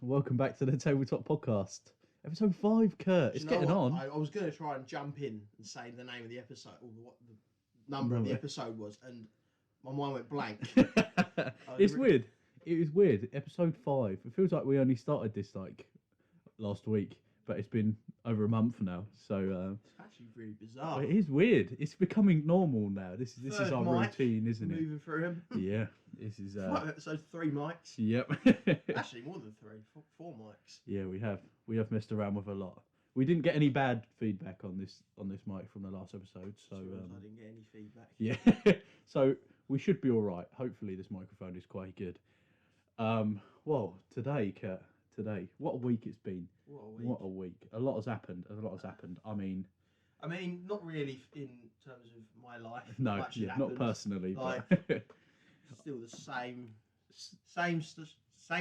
welcome back to the Tabletop Podcast. Episode 5, Kurt. It's getting on. I was going to try and jump in and say the name of the episode, or what the number of the episode was, and my mind went blank. It's weird. It is weird. Episode 5. It feels like we only started this last week, but it's been over a month now. So it's actually really bizarre. It is weird. It's becoming normal now. This is our routine, isn't it? Moving through them. Yeah. This is episode 3 mics. Yep. Actually, more than 3, 4 mics. Yeah, we have messed around with a lot. We didn't get any bad feedback on this mic from the last episode, so I didn't get any feedback. Yeah. So we should be all right. Hopefully, this microphone is quite good. Well, today, Kurt. Today, what a week it's been. What a week. A lot has happened. I mean, not really in terms of my life. No, not personally. Like, but still the same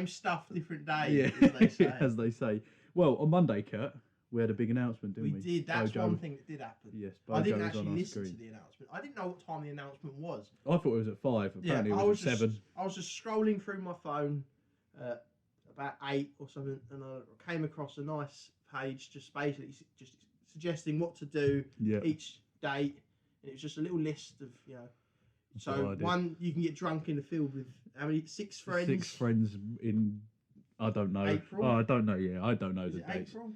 stuff, different day. Yeah, as they say. Well, on Monday, Kurt, we had a big announcement, didn't we? We did. That's one thing that did happen. Yes, I didn't actually listen to the announcement. I didn't know what time the announcement was. I thought it was at 5. Apparently, it was at 7. I was just scrolling through my phone. About 8 or something, and I came across a nice page just basically just suggesting what to do each date, and it was just a little list of So one, you can get drunk in the field with how many? 6 friends. 6 friends in I don't know. April? Oh, I don't know. Yeah, I don't know Is the it dates. April?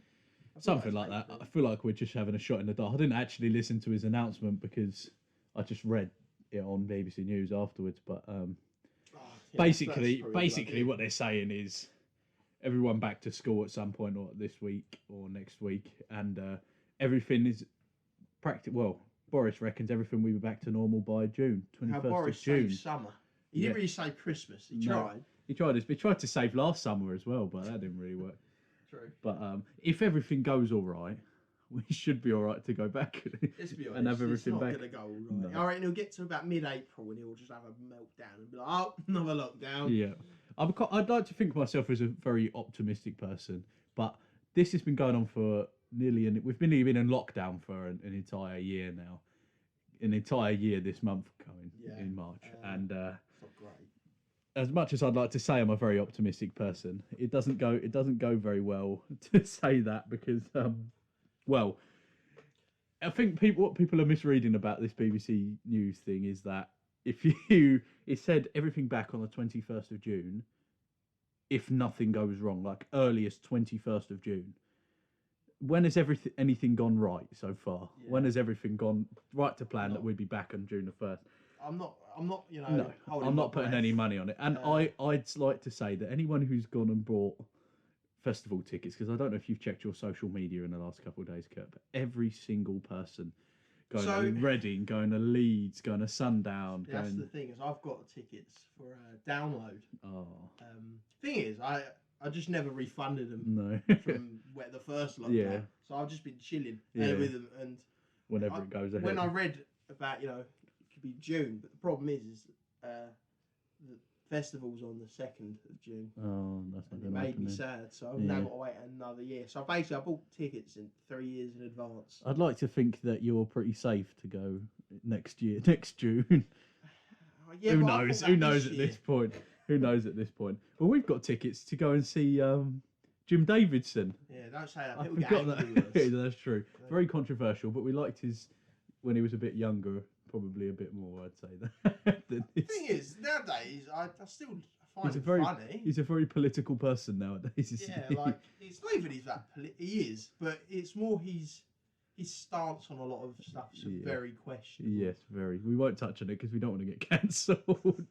Something like that. I feel like we're just having a shot in the dark. I didn't actually listen to his announcement because I just read it on BBC News afterwards. But basically, what they're saying is everyone back to school at some point, or this week or next week, and everything is Well, Boris reckons everything will be back to normal by June, 21st of June. Saved summer. He didn't really say Christmas. He tried. He tried. He tried to save last summer as well, but that didn't really work. True. But if everything goes all right, we should be all right to go back and have everything back. It's not going to go all right. No. I reckon he'll get to about mid-April and he'll just have a meltdown and be like, oh, another lockdown. Yeah. I'd like to think of myself as a very optimistic person, but this has been going on for we've been in lockdown for an entire year now. An entire year this month coming in March. And it's not great. As much as I'd like to say I'm a very optimistic person, it doesn't go very well to say that because well, I think what people are misreading about this BBC News thing is that it said everything back on the 21st of June, if nothing goes wrong, like earliest 21st of June. When has anything gone right so far? Yeah. When has everything gone right to plan that we'd be back on June the 1st? I'm not, No, I'm not putting any money on it. And I'd like to say that anyone who's gone and bought festival tickets, because I don't know if you've checked your social media in the last couple of days, Kurt, but every single person going to Reading, going to Leeds, going to Sundown. That's the thing, is I've got tickets for a download. Oh. Thing is, I just never refunded them from the first lockdown. Yeah. So I've just been chilling with them. And whenever it goes ahead. When I read about, it could be June, but the problem is the festival's on the 2nd of June. Oh, that's not going to made me sad. So I've now got to wait another year. So basically, I bought tickets in 3 years in advance. I'd like to think that you're pretty safe to go next June. Yeah, Who knows? Who knows at this point? Who knows at this point? Well, we've got tickets to go and see Jim Davidson. Yeah, don't say that. People get angry with us. That's true. Yeah. Very controversial, but we liked his when he was a bit younger, probably a bit more, I'd say. The thing is, nowadays, I still find him funny. He's a very political person nowadays. Yeah, like, it's not even he's that he is, but it's more his stance on a lot of stuff is very questionable. Yes, very. We won't touch on it because we don't want to get cancelled.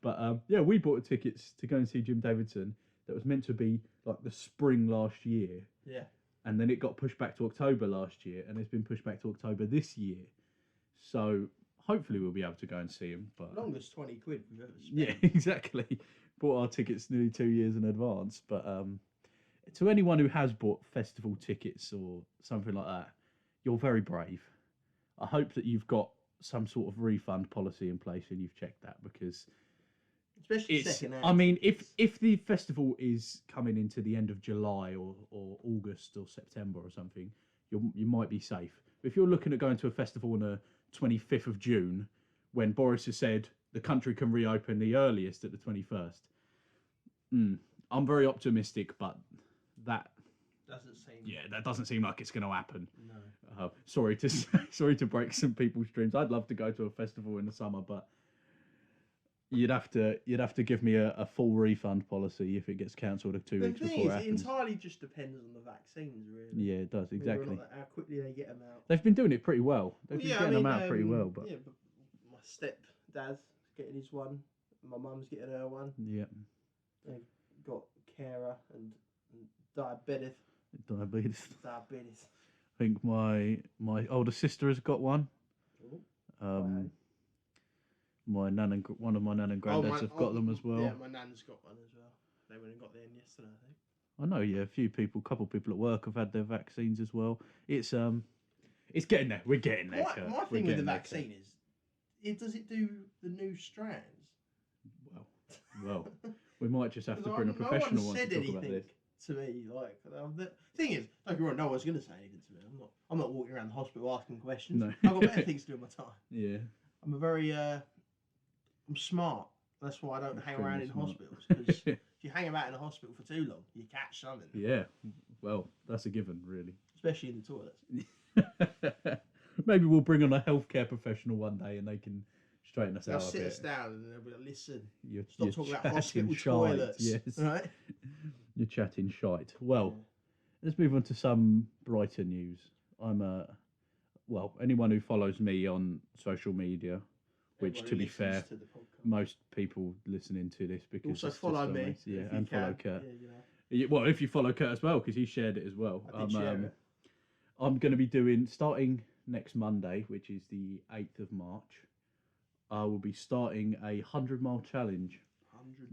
But we bought tickets to go and see Jim Davidson. That was meant to be like the spring last year. Yeah. And then it got pushed back to October last year, and it's been pushed back to October this year. So hopefully we'll be able to go and see him. But longest 20 quid we've ever spent. Yeah, exactly. Bought our tickets nearly 2 years in advance. But to anyone who has bought festival tickets or something like that, you're very brave. I hope that you've got some sort of refund policy in place and you've checked that, because especially second-hand. I mean, if the festival is coming into the end of July or August or September or something, you might be safe. But if you're looking at going to a festival on the 25th of June, when Boris has said the country can reopen the earliest at the 21st, I'm very optimistic, but that doesn't seem like it's going to happen. No. Sorry to break some people's dreams. I'd love to go to a festival in the summer, but you'd have to give me a full refund policy if it gets cancelled 2 weeks before it happens. It entirely just depends on the vaccines, really. Yeah, it does, exactly. How quickly they get them out. They've been doing it pretty well. They've been getting them out pretty well. But yeah, but my stepdad's getting his one. My mum's getting her one. Yeah. They've got carer and diabetes. I think my older sister has got one. My nan and one of my nan and granddads have got them as well. Yeah, my nan's got one as well. They went and got theirs yesterday, I think. I know, yeah, a couple people at work have had their vaccines as well. It's getting there. We're getting there. My thing with the vaccine is, does it do the new strands? Well, we might just have to bring a professional on to talk about this. To me, like the thing is, don't get me wrong, no one's going to say anything to me. I'm not walking around the hospital asking questions. No. I've got better things to do with my time. Yeah. I'm smart. That's why I don't hang around in hospitals. Because if you hang about in a hospital for too long, you catch something. Yeah. Well, that's a given, really. Especially in the toilets. Maybe we'll bring on a healthcare professional one day and they can straighten us out a bit. They'll sit us down and they'll be like, listen, you're talking about hospital toilets. Yes. Right? You're chatting shite. Well, let's move on to some brighter news. Anyone who follows me on social media, which to be fair, most people listening to this because also follow me. Yeah, and follow Kurt. Yeah. Well, if you follow Kurt as well, because he shared it as well. I'm going to be starting next Monday, which is the 8th of March. I will be starting a 100-mile challenge,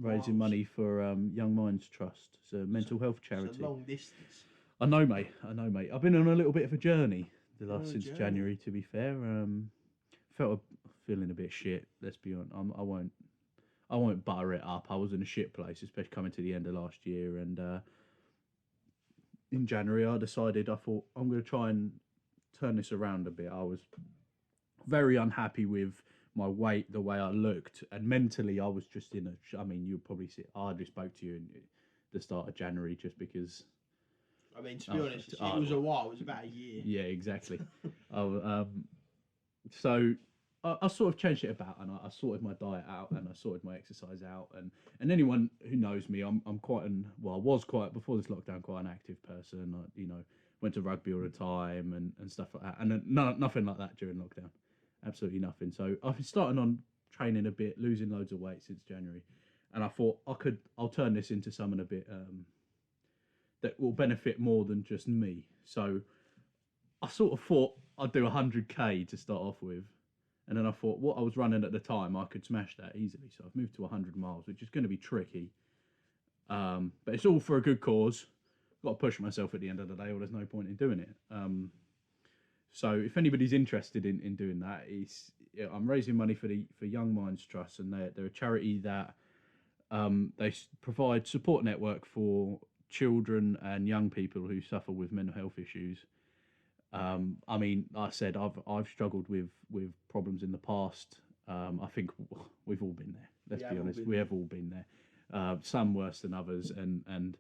raising money for Young Minds Trust. It's a mental health charity. It's a long distance. I know, mate. I've been on a little bit of a journey since January. To be fair, feeling a bit shit. Let's be honest. I won't butter it up. I was in a shit place, especially coming to the end of last year. And in January, I thought I'm going to try and turn this around a bit. I was very unhappy with my weight, the way I looked, and mentally I was just you'll probably see, I hardly spoke to you in the start of January just because. I mean, to be honest, it was a while. It was about a year. Yeah, exactly. So I sort of changed it about, and I sorted my diet out, and I sorted my exercise out, and anyone who knows me, I was quite before this lockdown quite an active person. I went to rugby all the time and stuff like that, and nothing like that during lockdown. Absolutely nothing. So I've been starting on training a bit, losing loads of weight since January, and I thought I'll turn this into something a bit that will benefit more than just me. So I sort of thought I'd do 100k to start off with, and then I thought what I was running at the time I could smash that easily. So I've moved to 100 miles, which is going to be tricky, but it's all for a good cause. Got to push myself at the end of the day, or there's no point in doing it. So if anybody's interested in doing that, I'm raising money for Young Minds Trust, and they're a charity that they provide support network for children and young people who suffer with mental health issues. I mean, like I said, I've struggled with problems in the past. I think we've all been there. Let's be honest, we have all been there. Some worse than others, and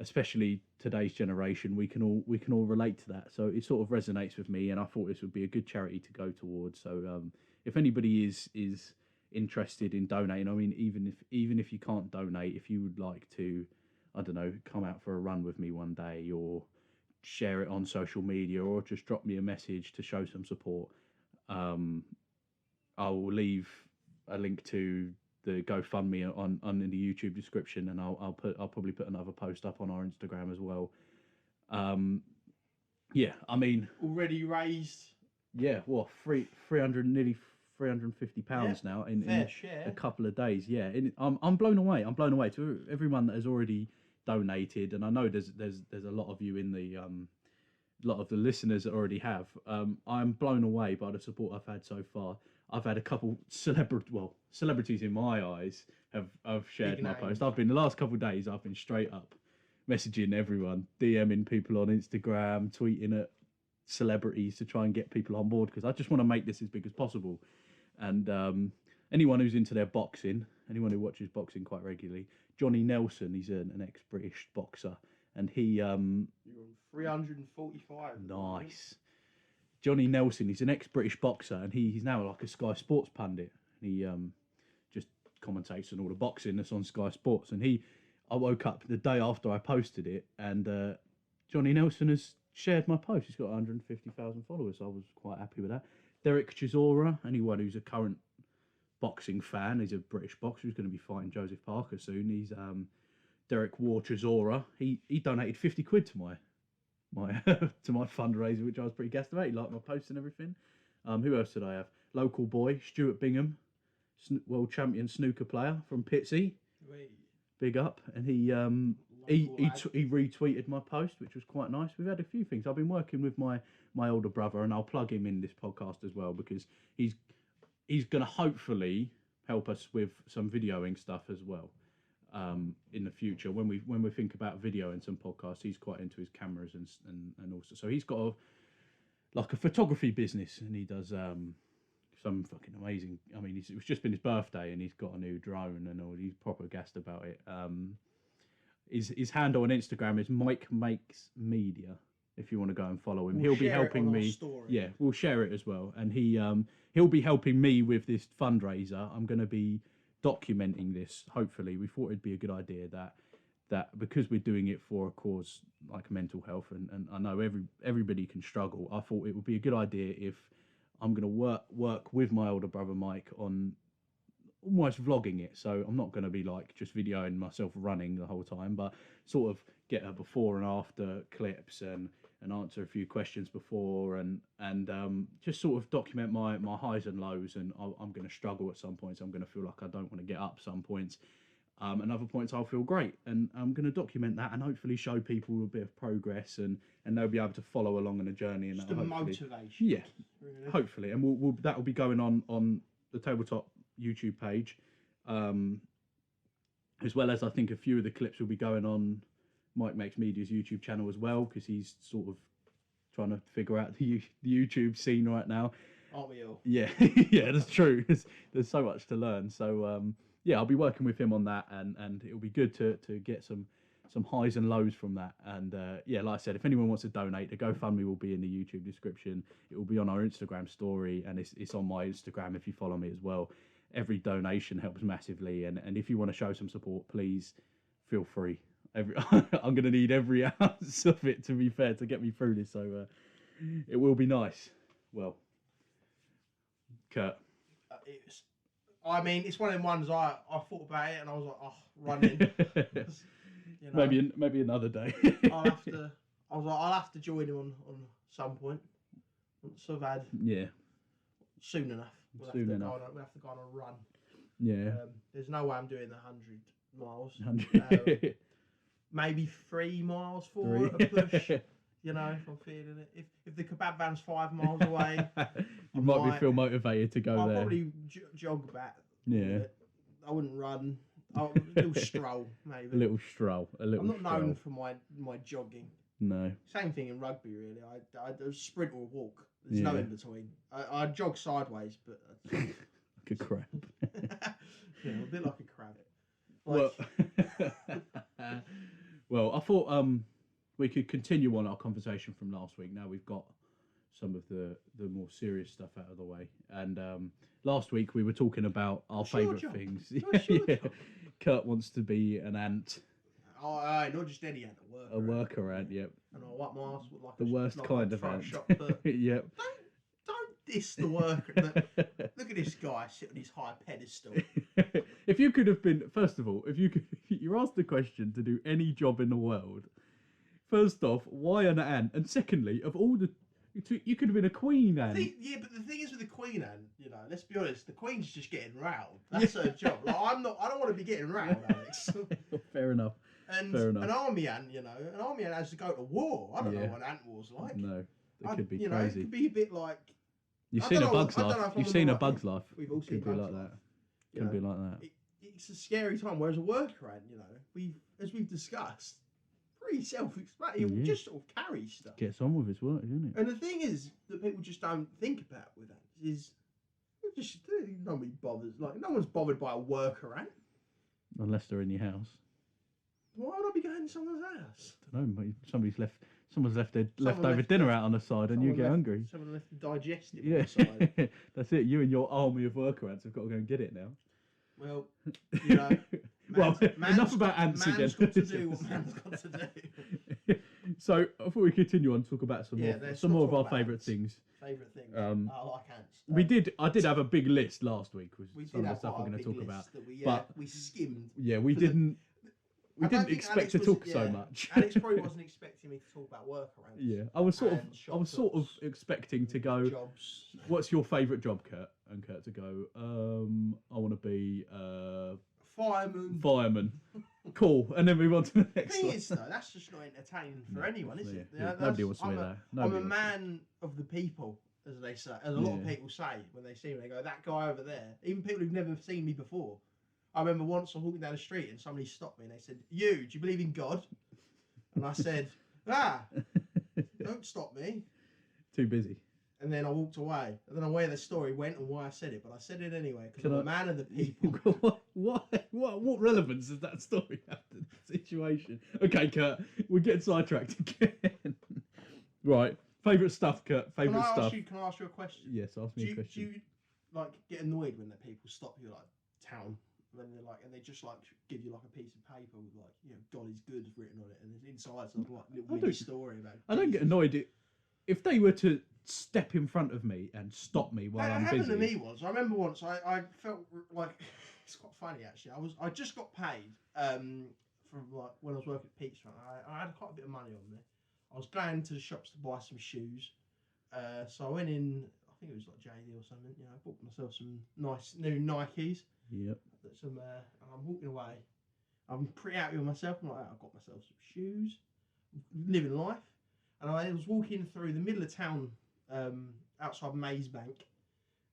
especially today's generation, we can all relate to that. So it sort of resonates with me, and I thought this would be a good charity to go towards. So if anybody is interested in donating, I mean, even if you can't donate, if you would like to, I don't know, come out for a run with me one day, or share it on social media, or just drop me a message to show some support, I will leave a link to the GoFundMe on in the YouTube description, and I'll probably put another post up on our Instagram as well. Yeah, I mean, already raised. Yeah, well, 300, nearly £350 now in a couple of days. Yeah, I'm blown away. I'm blown away to everyone that has already donated, and I know there's a lot of you in the lot of the listeners that already have. I'm blown away by the support I've had so far. I've had a couple celebrities in my eyes have shared my post. The last couple of days I've been straight up messaging everyone, DMing people on Instagram, tweeting at celebrities to try and get people on board, because I just want to make this as big as possible. And anyone who's into their boxing, anyone who watches boxing quite regularly, Johnny Nelson, he's an ex-British boxer, and he You're on 345. nice. Johnny Nelson, he's an ex-British boxer, and he's now like a Sky Sports pundit. He just commentates on all the boxing that's on Sky Sports. And I woke up the day after I posted it, and Johnny Nelson has shared my post. He's got 150,000 followers, so I was quite happy with that. Derek Chisora, anyone who's a current boxing fan, he's a British boxer who's going to be fighting Joseph Parker soon. He's Derek War Chisora. He donated 50 quid to my to my fundraiser, which I was pretty gassed about. He liked my posts and everything. Who else did I have? Local boy Stuart Bingham, world champion snooker player from Pitsea. Big up, and he retweeted my post, which was quite nice. We've had a few things. I've been working with my older brother, and I'll plug him in this podcast as well, because he's going to hopefully help us with some videoing stuff as well. In the future, when we think about video and some podcasts, he's quite into his cameras and also, so he's got a photography business, and he does some fucking amazing. I mean, it's just been his birthday, and he's got a new drone and all. He's proper gassed about it. His handle on Instagram is Mike Makes Media. If you want to go and follow him, he'll be helping me. Yeah, we'll share it as well, and he'll be helping me with this fundraiser. I'm going to be documenting this. Hopefully, we thought it'd be a good idea that because we're doing it for a cause like mental health, and I know everybody can struggle. I thought it would be a good idea if I'm going to work with my older brother Mike on almost vlogging it. So I'm not going to be like just videoing myself running the whole time, but sort of get a before and after clips and answer a few questions before and just sort of document my highs and lows. And I'm going to struggle at some points. I'm going to feel like I don't want to get up some points. And other points I'll feel great. And I'm going to document that and hopefully show people a bit of progress, and they'll be able to follow along on a journey. And just a motivation. Yeah, really. Hopefully. And that will be going on the Tabletop YouTube page, as well as I think a few of the clips will be going on Mike Makes Media's YouTube channel as well, because he's sort of trying to figure out the YouTube scene right now. Aren't we all? Yeah, yeah, that's true. There's so much to learn. So yeah, I'll be working with him on that, and it'll be good to get some highs and lows from that. And yeah, like I said, if anyone wants to donate, the GoFundMe will be in the YouTube description. It will be on our Instagram story, and it's on my Instagram if you follow me as well. Every donation helps massively, and if you want to show some support, please feel free. I'm going to need every ounce of it, to be fair, to get me through this. So it will be nice. Well, Kurt. It's one of them ones I thought about it and I was like, oh, running. You know, maybe another day. I'll have to join him on some point. Once I've had. Yeah. Soon enough. We'll have to go on a run. Yeah. There's no way I'm doing the 100 miles. 100. Maybe 3 miles for a push. You know, if I'm feeling it. If the kebab van's 5 miles away, you might feel motivated to go I'll there. I'll probably jog back. Yeah. I wouldn't run. A little stroll, maybe. A little stroll. I'm not known for my jogging. No. Same thing in rugby, really. I sprint or walk. There's no in between. I jog sideways, but like a crab. Yeah, a bit like a crab. Well, I thought we could continue on our conversation from last week. Now we've got some of the more serious stuff out of the way. And last week we were talking about our favourite things. Yeah. Kurt wants to be an ant. Oh, not just any ant, a worker ant. Yep. And I wipe my ass with like the worst kind of ant. Yep. Don't diss the worker. Look at this guy sitting on his high pedestal. If you could have been, first of all, you're asked the question to do any job in the world. First off, why an ant? And secondly, of all the, you could have been a queen ant. Yeah, but the thing is with the queen ant, you know, let's be honest, the queen's just getting riled. That's her job. Like, I don't want to be getting riled, Alex. Fair enough. Fair enough. An army ant, you know, has to go to war. I don't know what an ant war's like. No, it could be crazy. Know, it could be a bit like. You've seen a bug's life. You've seen a bug's life. We've all seen a bug's life. Like that. Could be like that. It's a scary time. Whereas a worker ant, you know, as we've discussed, pretty self-explanatory. It just sort of carries stuff. Gets on with his work, isn't it? And the thing is that people just don't think about with ants is nobody bothers. Like, no one's bothered by a worker ant. Unless they're in your house. Why would I be going to someone's house? I don't know. Someone's left their leftover dinner out on the side, and you get hungry. Someone left the digestive on the side. That's it. You and your army of worker ants have got to go and get it now. Well, you know. Enough about ants again. Man's got to do what man's got to do. So, before we continue on, talk about some more of our favourite things. Favourite things. I like ants. I did have a big list last week with some of the stuff we're going to talk about. But we skimmed. Yeah, we didn't expect to talk so much. Alex probably wasn't expecting me to talk about worker ants. Yeah, I was sort of expecting to go. Jobs. What's your favourite job, Kurt? And Kurt to go. I want to be fireman. Cool, and then move on to the next one. The thing is, though, that's just not entertaining for anyone, is it? Yeah. Nobody wants to be there. I'm a man of the people, as they say, as a lot of people say when they see me. They go, "That guy over there." Even people who've never seen me before. I remember once I was walking down the street and somebody stopped me and they said, "Do you believe in God?" And I said, "Don't stop me." Too busy. And then I walked away. I don't know where the story went and why I said it, but I said it anyway because I'm a man of the people. What relevance does that story have to the situation? Okay, Kurt, we're getting sidetracked again. Right, favourite stuff, Kurt. Favourite stuff. Can I ask you a question? Yes, ask me a question. Do you like get annoyed when the people stop you like town? When they're like, and they just like give you like a piece of paper with like, you know, "God is good" written on it, and inside some like little mini story about. I don't get annoyed if they were to step in front of me and stop me while I'm busy. It happened to me once. I remember once I felt like it's quite funny actually. I just got paid from like when I was working at Pizza. I had quite a bit of money on me. I was going to the shops to buy some shoes. So I went in. I think it was like JD or something. You know, I bought myself some nice new Nikes. Yep. And I'm walking away. I'm pretty happy with myself. I'm like, I've got myself some shoes. Living life. And I was walking through the middle of town, outside Maze Bank,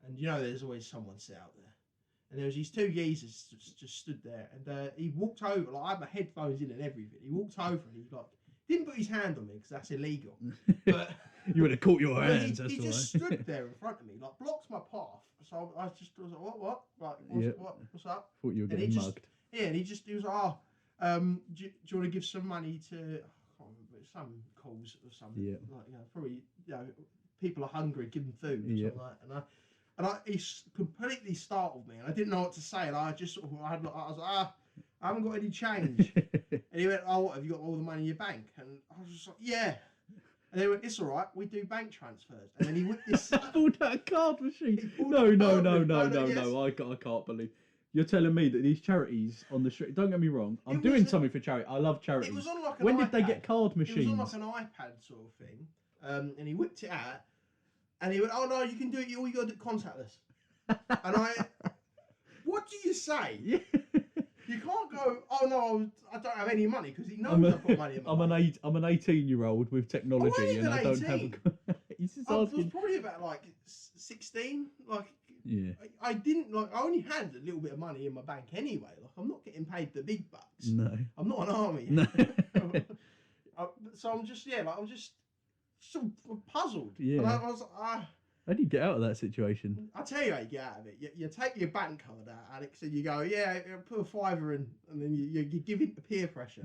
and you know there's always someone sit out there. And there was these two geezers just stood there, and he walked over. Like I had my headphones in and everything. He walked over and he like didn't put his hand on me because that's illegal. But you would have caught your hands. He just stood there in front of me, like blocked my path. So I was like, what? Like, what's up? Thought you were getting mugged. Yeah, and he was like, do you want to give some money to? I can't remember, some cause or something. Yeah. Like, you know, probably, you know, people are hungry, give them food or something like that. He completely startled me, and I didn't know what to say. And I just sort of, I was like, I haven't got any change. And he went, "Oh, what, have you got all the money in your bank?" And I was just like, "Yeah." And they went, "It's all right, we do bank transfers." And then he whipped this. Pulled out a card machine. No, I can't believe. You're telling me that these charities on the street. Don't get me wrong. I'm doing something for charity. I love charities. It was on like an when iPad. did they get card machines? It was on like an iPad sort of thing. And he whipped it out. And he went, "Oh no, you can do it. All you got to do contactless." And what do you say? Yeah. You can't go, "Oh no, I don't have any money," because he knows I've got money in my bank. I'm an 18-year-old with technology, and I don't have a. He's just asking. I was probably about like 16. Like, yeah. I didn't like. I only had a little bit of money in my bank anyway. Like, I'm not getting paid the big bucks. No. I'm not an army. No. So I'm just I'm just so puzzled. Yeah. And I was like, how do you get out of that situation? I'll tell you how you get out of it. You take your bank card out, Alex, and you go, "Yeah, put a $5 in," and then you give in to peer pressure.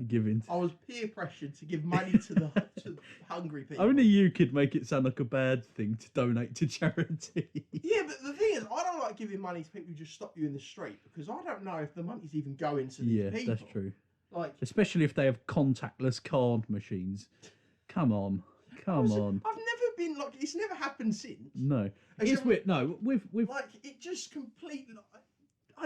I was peer pressured to give money to the hungry people. Only you could make it sound like a bad thing to donate to charity. Yeah, but the thing is, I don't like giving money to people who just stop you in the street because I don't know if the money's even going to these people. Yeah, that's true. Like, especially if they have contactless card machines. Come on. I've never been like, it's never happened since. No, it's weird. No, we've like, it just completely.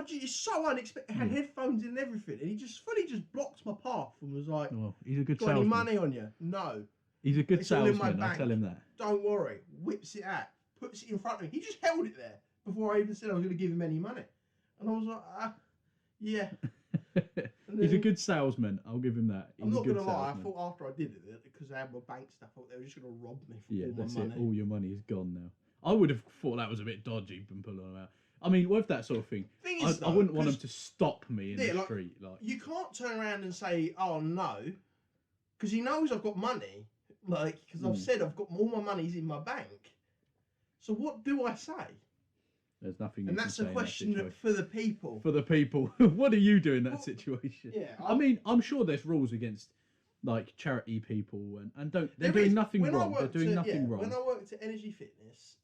It's so unexpected. I had headphones in and everything, and he just fully blocked my path and was like, "Well, he's a good got salesman. Any money on you? No." He's a good salesman. I tell him that. Don't worry. Whips it out, puts it in front of me. He just held it there before I even said I was going to give him any money, and I was like, yeah. He's a good salesman. I'll give him that. I'm not going to lie. I thought after I did it, because I had my bank stuff, I thought they were just going to rob me for all my money. All your money is gone now. I would have thought that was a bit dodgy from pulling them out. I mean, with that sort of thing, I wouldn't want them to stop me in the street. Like, you can't turn around and say, "Oh no," because he knows I've got money. Like, because I've said I've got all my money's in my bank. So what do I say? There's nothing. And that's a question for the people. For the people, what do you do in that situation? Yeah, I mean, I'm sure there's rules against like charity people and they're doing nothing wrong. They're doing nothing wrong. When I worked at Energy Fitness,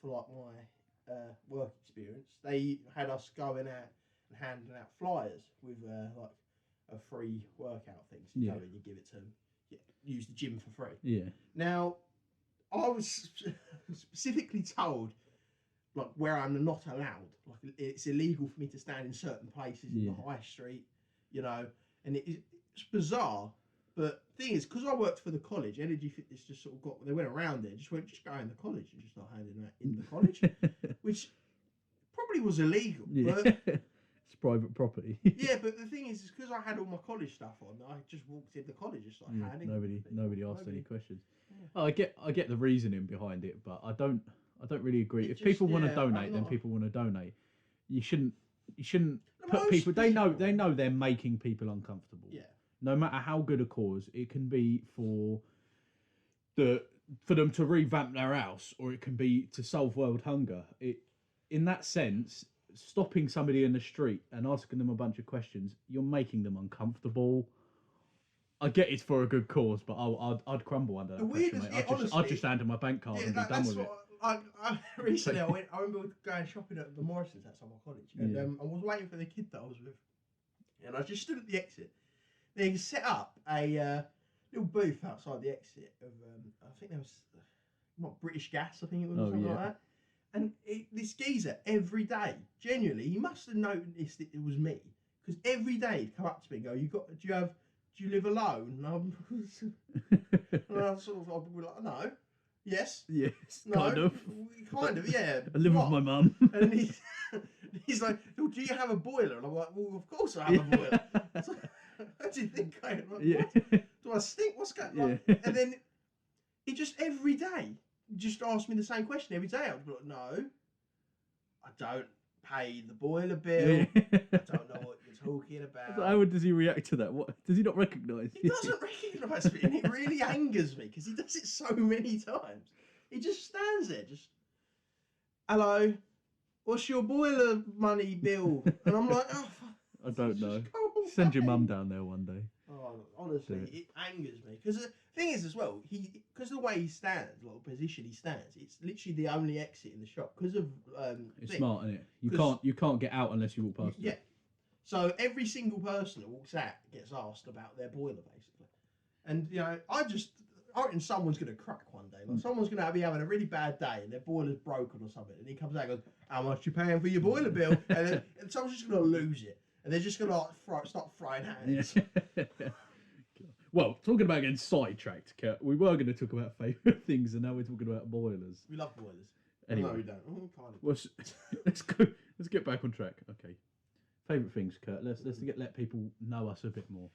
for like my work experience, they had us going out and handing out flyers with like a free workout thing. So you go in, you give it to them, use the gym for free. Yeah. Now, I was specifically told, like, where I'm not allowed. Like, it's illegal for me to stand in certain places in the high street, you know, and it's bizarre. But the thing is, because I worked for the college, Energy Fitness just sort of they went around there, just go in the college and just start handing them out in the college, which probably was illegal. Yeah. But, it's private property. Yeah, but the thing is because I had all my college stuff on, I just walked in the college and started handing. Nobody asked any questions. Yeah. Oh, I get the reasoning behind it, but I don't really agree. If people want to donate, then people want to donate. You shouldn't put people. They know they're making people uncomfortable. Yeah. No matter how good a cause, it can be for them to revamp their house, or it can be to solve world hunger. In that sense, stopping somebody in the street and asking them a bunch of questions, you're making them uncomfortable. I get it's for a good cause, but I'd crumble under that pressure, mate. I'd just hand in my bank card and be done with it. Recently, I remember going shopping at the Morrisons outside my college, and I was waiting for the kid that I was with, and I just stood at the exit. They set up a little booth outside the exit of, I think there was, not British Gas, I think it was, something like that. And this geezer, every day, genuinely, he must have noticed that it was me, because every day he'd come up to me and go, do you live alone? And I sort of, I'd be like, no. Yes. Yes. No. Kind of, yeah. I live with my mum. And he's like, well, do you have a boiler? And I'm like, well, of course I have a boiler. So, what do you think I am? Like, do I stink? What's going on? And then he just every day just asked me the same question every day. I would be like, no, I don't pay the boiler bill. I don't know what you're talking about. So how does he react to that? What does he not recognise? He doesn't recognise me, and it really angers me because he does it so many times. He just stands there, just, hello, what's your boiler money bill? And I'm like, oh, I don't know. Send your mum down there one day. Oh, honestly, it angers me because the thing is as well, because the way he stands, like the position he stands, it's literally the only exit in the shop because of. It's smart, isn't it? You can't get out unless you walk past. Yeah. So every single person that walks out gets asked about their boiler, basically, and you know, I reckon someone's going to crack one day. Like someone's going to be having a really bad day and their boiler's broken or something, and he comes out and goes, "How much you paying for your boiler bill?" and someone's just going to lose it. And they're just going to start frying hands. Yeah. Well, talking about getting sidetracked, Kurt, we were going to talk about favourite things, and now we're talking about boilers. We love boilers. Anyway. No, we don't. Oh, well, let's go. Let's get back on track. Okay. Favourite things, Kurt. Let's let people know us a bit more.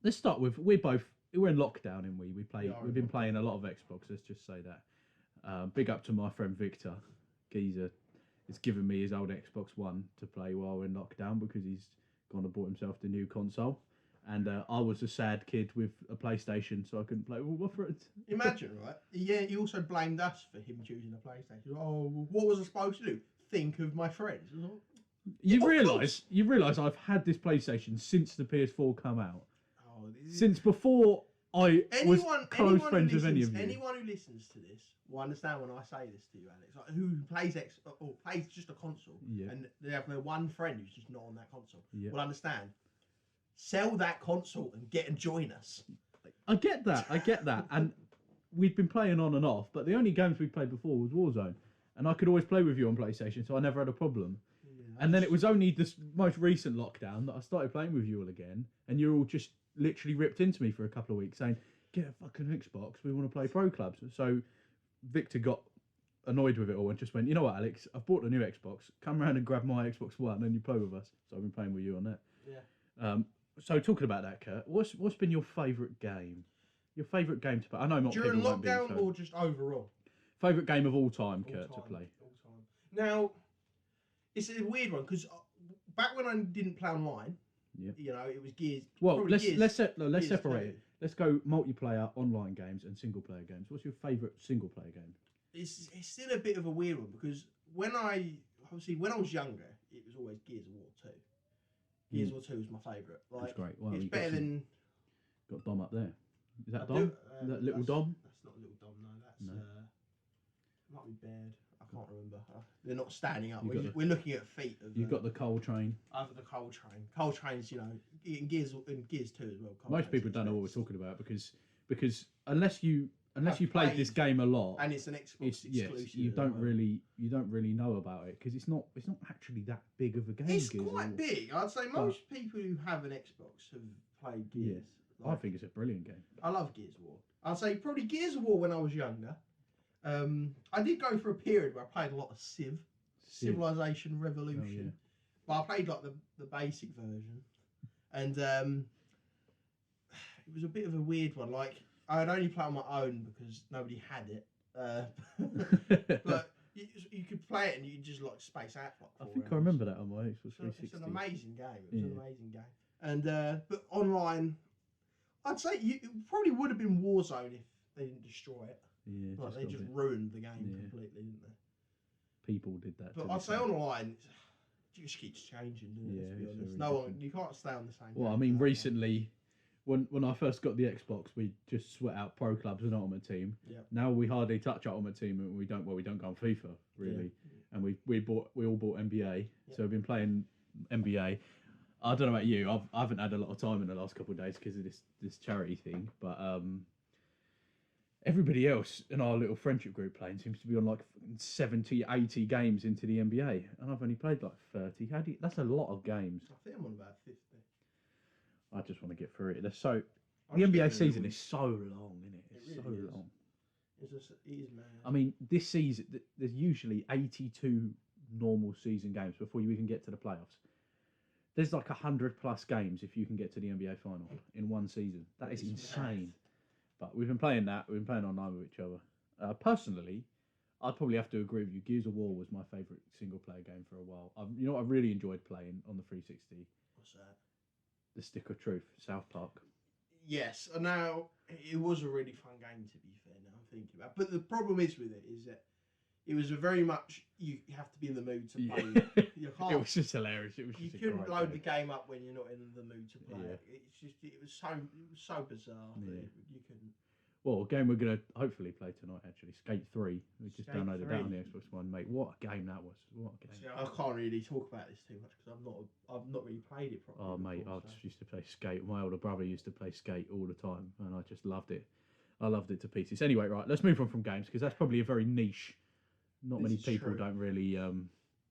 Let's start with we're in lockdown, and we've been playing a lot of Xbox. Let's just say that. Big up to my friend Victor, geezer. It's given me his old Xbox One to play while we're in lockdown because he's gone and bought himself the new console. And I was a sad kid with a PlayStation, so I couldn't play with my friends. Imagine, right? Yeah, he also blamed us for him choosing a PlayStation. Oh, what was I supposed to do? Think of my friends. You realise I've had this PlayStation since the PS4 come out. Oh, since before I was close friends with any of you. Anyone who listens to this will understand when I say this to you, Alex. Like, who plays or plays just a console, and they have their one friend who's just not on that console. Yeah. Will understand. Sell that console and join us. I get that, and we'd been playing on and off, but the only games we played before was Warzone, and I could always play with you on PlayStation, so I never had a problem. Yeah, and then it was only this most recent lockdown that I started playing with you all again, and you're all just literally ripped into me for a couple of weeks saying, "Get a fucking Xbox, we want to play Pro Clubs." So Victor got annoyed with it all and just went, "You know what, Alex? I've bought a new Xbox. Come round and grab my Xbox One and you play with us." So I've been playing with you on that. Yeah. So talking about that, Kurt, what's been your favourite game? Your favourite game to play? I know not during lockdown or just overall. Favourite game of all time, Kurt, to play. All time. Now, it's a weird one because back when I didn't play online, you know, it was Gears. Well, let's separate it. Let's go multiplayer, online games, and single player games. What's your favourite single player game? It's still a bit of a weird one because when I was younger, it was always Gears of War 2. Gears of War 2 was my favourite. Like, that's great. Well, it's better than. Got Dom up there. Is that Dom? Is that little Dom? That's not little Dom. No, that's might be Baird. I can't remember. They're not standing up. We're looking at feet. You've got the Coal Train. I've got the Coal Train. Coal Train's, in Gears 2 as well. Most people don't know what we're talking about because unless you played this game a lot, and it's an Xbox exclusive. You don't really know about it because it's not actually that big of a game. It's quite big. I'd say most people who have an Xbox have played Gears. I think it's a brilliant game. I love Gears of War. I'd say probably Gears of War when I was younger. I did go for a period where I played a lot of Civilization Revolution, but I played like the basic version, and it was a bit of a weird one. Like I'd only play on my own because nobody had it, but you could play it and you could just like space out. I think I remember that on my Xbox 360. It's an amazing game. It was an amazing game, and but online, I'd say it probably would have been Warzone if they didn't destroy it. Yeah, like they just ruined the game completely, didn't they? People did that. But I'd say online, it just keeps changing, doesn't it? To be honest, you can't stay on the same. Well, I mean, recently, when I first got the Xbox, we just sweat out pro clubs and Ultimate Team. Yep. Now we hardly touch Ultimate Team, and we don't go on FIFA really. Yeah. And we all bought NBA, so we've been playing NBA. I don't know about you. I haven't had a lot of time in the last couple of days because of this charity thing, but everybody else in our little friendship group playing seems to be on like 70, 80 games into the NBA, and I've only played like 30. That's a lot of games. I think I'm on about 50. I just want to get through it. The NBA season is so long, isn't it? It's so long. It is, man. I mean, this season, there's usually 82 normal season games before you even get to the playoffs. There's like 100+ games if you can get to the NBA final in one season. That is insane. Mad. But we've been playing that. We've been playing online with each other. Personally, I'd probably have to agree with you. Gears of War was my favourite single-player game for a while. You know what I really enjoyed playing on the 360? What's that? The Stick of Truth, South Park. Yes, now it was a really fun game, to be fair, now I'm thinking about it. But the problem is with it is that it was very much, you have to be in the mood to play. You can't, it was just hilarious. You couldn't load the game up when you're not in the mood to play it. It was so bizarre that you couldn't. Well, a game we're going to hopefully play tonight, actually, Skate 3. We just downloaded that on the Xbox One, mate. What a game that was. What a game. See, I can't really talk about this too much because I've not really played it properly. Oh, mate, I just used to play Skate. My older brother used to play Skate all the time, and I just loved it. I loved it to pieces. Anyway, right, let's move on from games because that's probably a very niche. Not many people don't really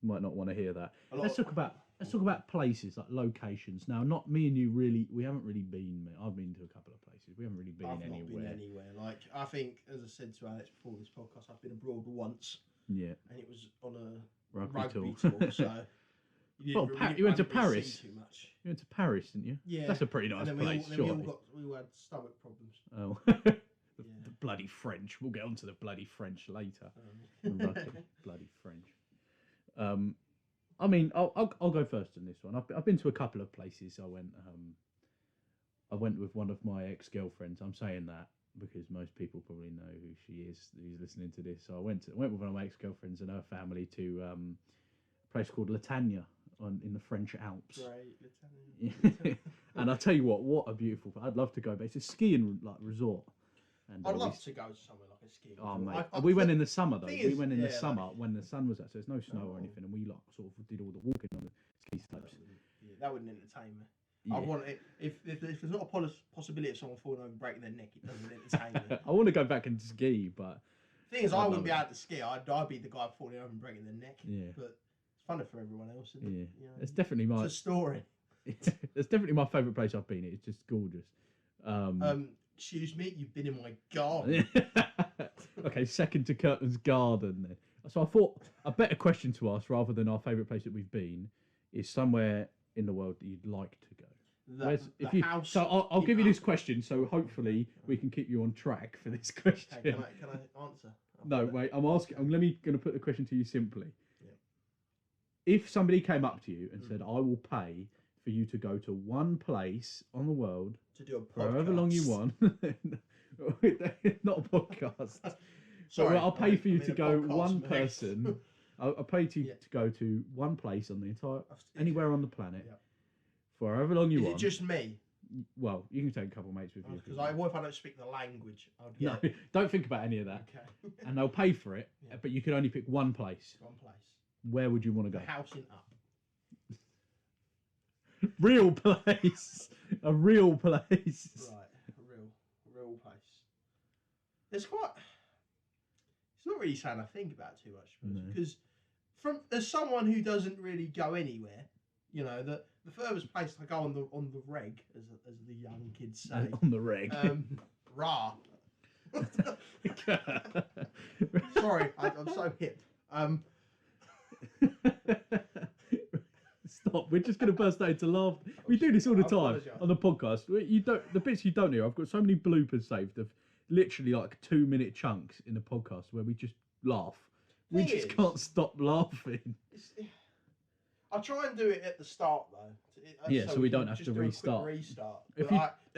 might not want to hear that. Let's talk about places, like locations. Now, not me and you really. We haven't really been. I've been to a couple of places. We haven't really been anywhere. I've not been anywhere. Like I think, as I said to Alex before this podcast, I've been abroad once. Yeah. And it was on a rugby tour. So. You went to Paris. Too much. You went to Paris, didn't you? Yeah. That's a pretty nice place. We all had stomach problems. Oh. The bloody French. We'll get onto the bloody French later. Bloody French. I mean, I'll go first in this one. I've been to a couple of places. I went with one of my ex-girlfriends. I'm saying that because most people probably know who she is who's listening to this. So I went with one of my ex-girlfriends and her family to a place called Latagna in the French Alps. Right, Latagna. And I'll tell you what a beautiful. I'd love to go. But it's a skiing resort. And I'd love to go somewhere like a ski resort. Oh, mate. We went in the summer, though. We went in the summer when the sun was out, so there's no snow or anything, and we sort of did all the walking on the ski slopes. That wouldn't entertain me. Yeah. I want it, if there's not a possibility of someone falling over and breaking their neck, it doesn't entertain me. I want to go back and ski, but... The thing is, I wouldn't be able to ski. I'd be the guy falling over and breaking their neck. Yeah. But it's funny for everyone else, isn't it? Yeah. It's definitely my... It's a story. It's definitely my favourite place I've been. It's just gorgeous. Excuse me, you've been in my garden. Okay, second to Curtin's garden then. So I thought a better question to ask rather than our favourite place that we've been is somewhere in the world that you'd like to go. House. So I'll give you this question, so hopefully we can keep you on track for this question. Okay, can I answer? No, wait, I'm asking. I'm going to put the question to you simply. Yeah. If somebody came up to you and said, "I will pay for you to go to one place on the world to do a podcast, however long you want," not a podcast. Sorry, I'll pay for you to go one person I'll pay to go to one place on the entire anywhere on the planet Yeah. for however long you Is want. it just me? Well, you can take a couple of mates with you. Because what if I don't speak the language? I'd No, get don't think about any of that. Okay. And they'll pay for it, but you can only pick one place. One place. Where would you want to go? The house in Up. Real place. A real place. Right. A real place. It's quite. It's not really something I think about too much, because as someone who doesn't really go anywhere, you know, the furthest place I go on the reg, as the young kids say. On the reg. Rah. Sorry, I'm so hip. Stop. We're just going to burst out into laughter. We do this all the time on the podcast. The bits you don't hear. I've got so many bloopers saved of literally like 2-minute chunks in the podcast where we just laugh. We just can't stop laughing. I'll try and do it at the start though. So we don't have to restart. We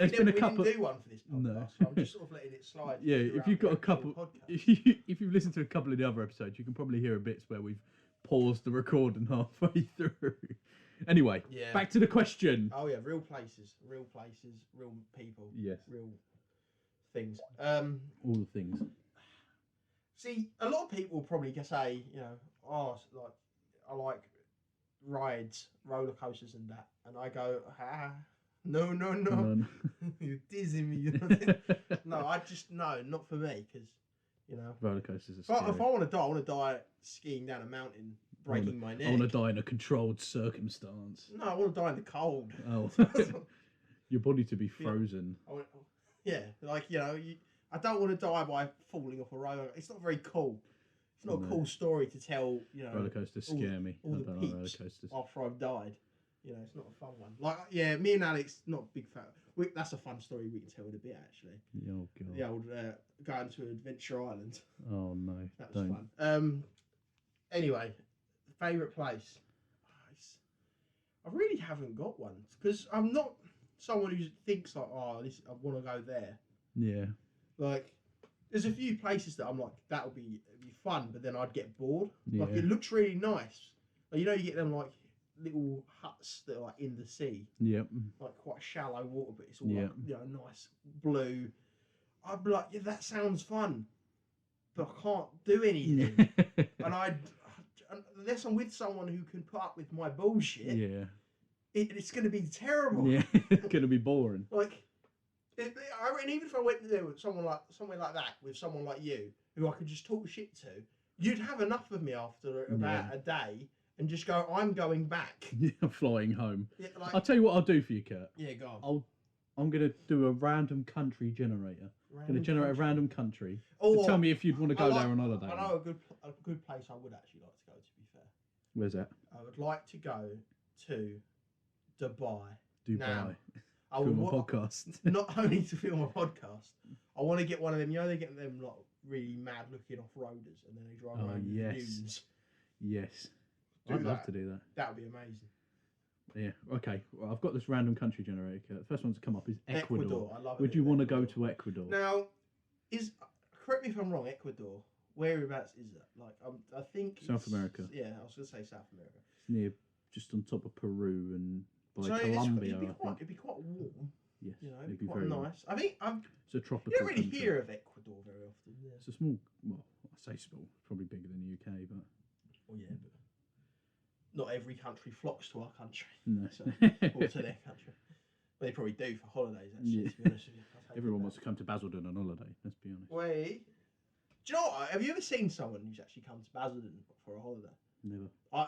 didn't do one for this podcast. No. So I'm just sort of letting it slide. Yeah, if you've got a couple, if you've listened to a couple of the other episodes, you can probably hear bits where we've paused the recording halfway through. Anyway, back to the question. Oh yeah, real places, real people. Yes. Real things. All the things. See, a lot of people probably can say, you know, I like rides, roller coasters and that, and I go, no, you're dizzying me. You know? No, not for me, because you know, roller coasters are scary. If I want to die skiing down a mountain, breaking my neck. I want to die in a controlled circumstance. No, I want to die in the cold. Oh, your body to be frozen. Like you know, I don't want to die by falling off a roller. It's not very cool. It's not a cool story to tell. You know, roller coasters scare me. All I the don't peeps like roller coasters. after I've died. You know, it's not a fun one. Like, me and Alex, not a big fan. That's a fun story we can tell in a bit, actually. Oh, God. The old going to Adventure Island. Oh, no. That was fun. Anyway, favourite place? I really haven't got one. Because I'm not someone who thinks, like, I want to go there. Yeah. Like, there's a few places that I'm like, it'd be fun, but then I'd get bored. Yeah. Like, it looks really nice. Like, you know, you get them, like, little huts that are like in the sea. Yep. Like quite shallow water, but it's all like, you know, nice blue. I'd be like, yeah, that sounds fun, but I can't do anything. and unless I'm with someone who can put up with my bullshit, it's going to be terrible. Yeah, it's going to be boring. Like, I reckon even if I went there with somewhere like that, with someone like you, who I could just talk shit to, you'd have enough of me after about a day. And just go, I'm going back. Yeah, flying home. Yeah, like, I'll tell you what I'll do for you, Kurt. Yeah, go on. I'm going to do a random country generator. I'm going to generate a random country. To tell me if you'd want to go there on holiday. I know a good place I would actually like to go, to be fair. Where's that? I would like to go to Dubai. Now, I would film a podcast. Not only to film a podcast, I want to get one of them, you know, they get them like really mad looking off-roaders and then they drive around in the dunes. Yes. I'd love to do that. That would be amazing. Yeah. Okay. Well, I've got this random country generator. The first one to come up is Ecuador. I love it. Would you want to go to Ecuador? Now, correct me if I'm wrong. Ecuador. Whereabouts is that? Like, I think South America. Yeah, I was going to say South America. It's near, just on top of Peru and by Colombia. It'd be quite warm. Yes. You know, it'd be very quite nice. warm. I think it's a tropical. You don't really country. hear of Ecuador very often. Yeah. It's a small. Well, I say small. Probably bigger than the UK, but. Well, yeah, but not every country flocks to our country. No. Or to their country. Well, they probably do for holidays, actually, to be honest with you. Everyone wants to come to Basildon on holiday, let's be honest. Wait. Do you know what? Have you ever seen someone who's actually come to Basildon for a holiday? Never. Why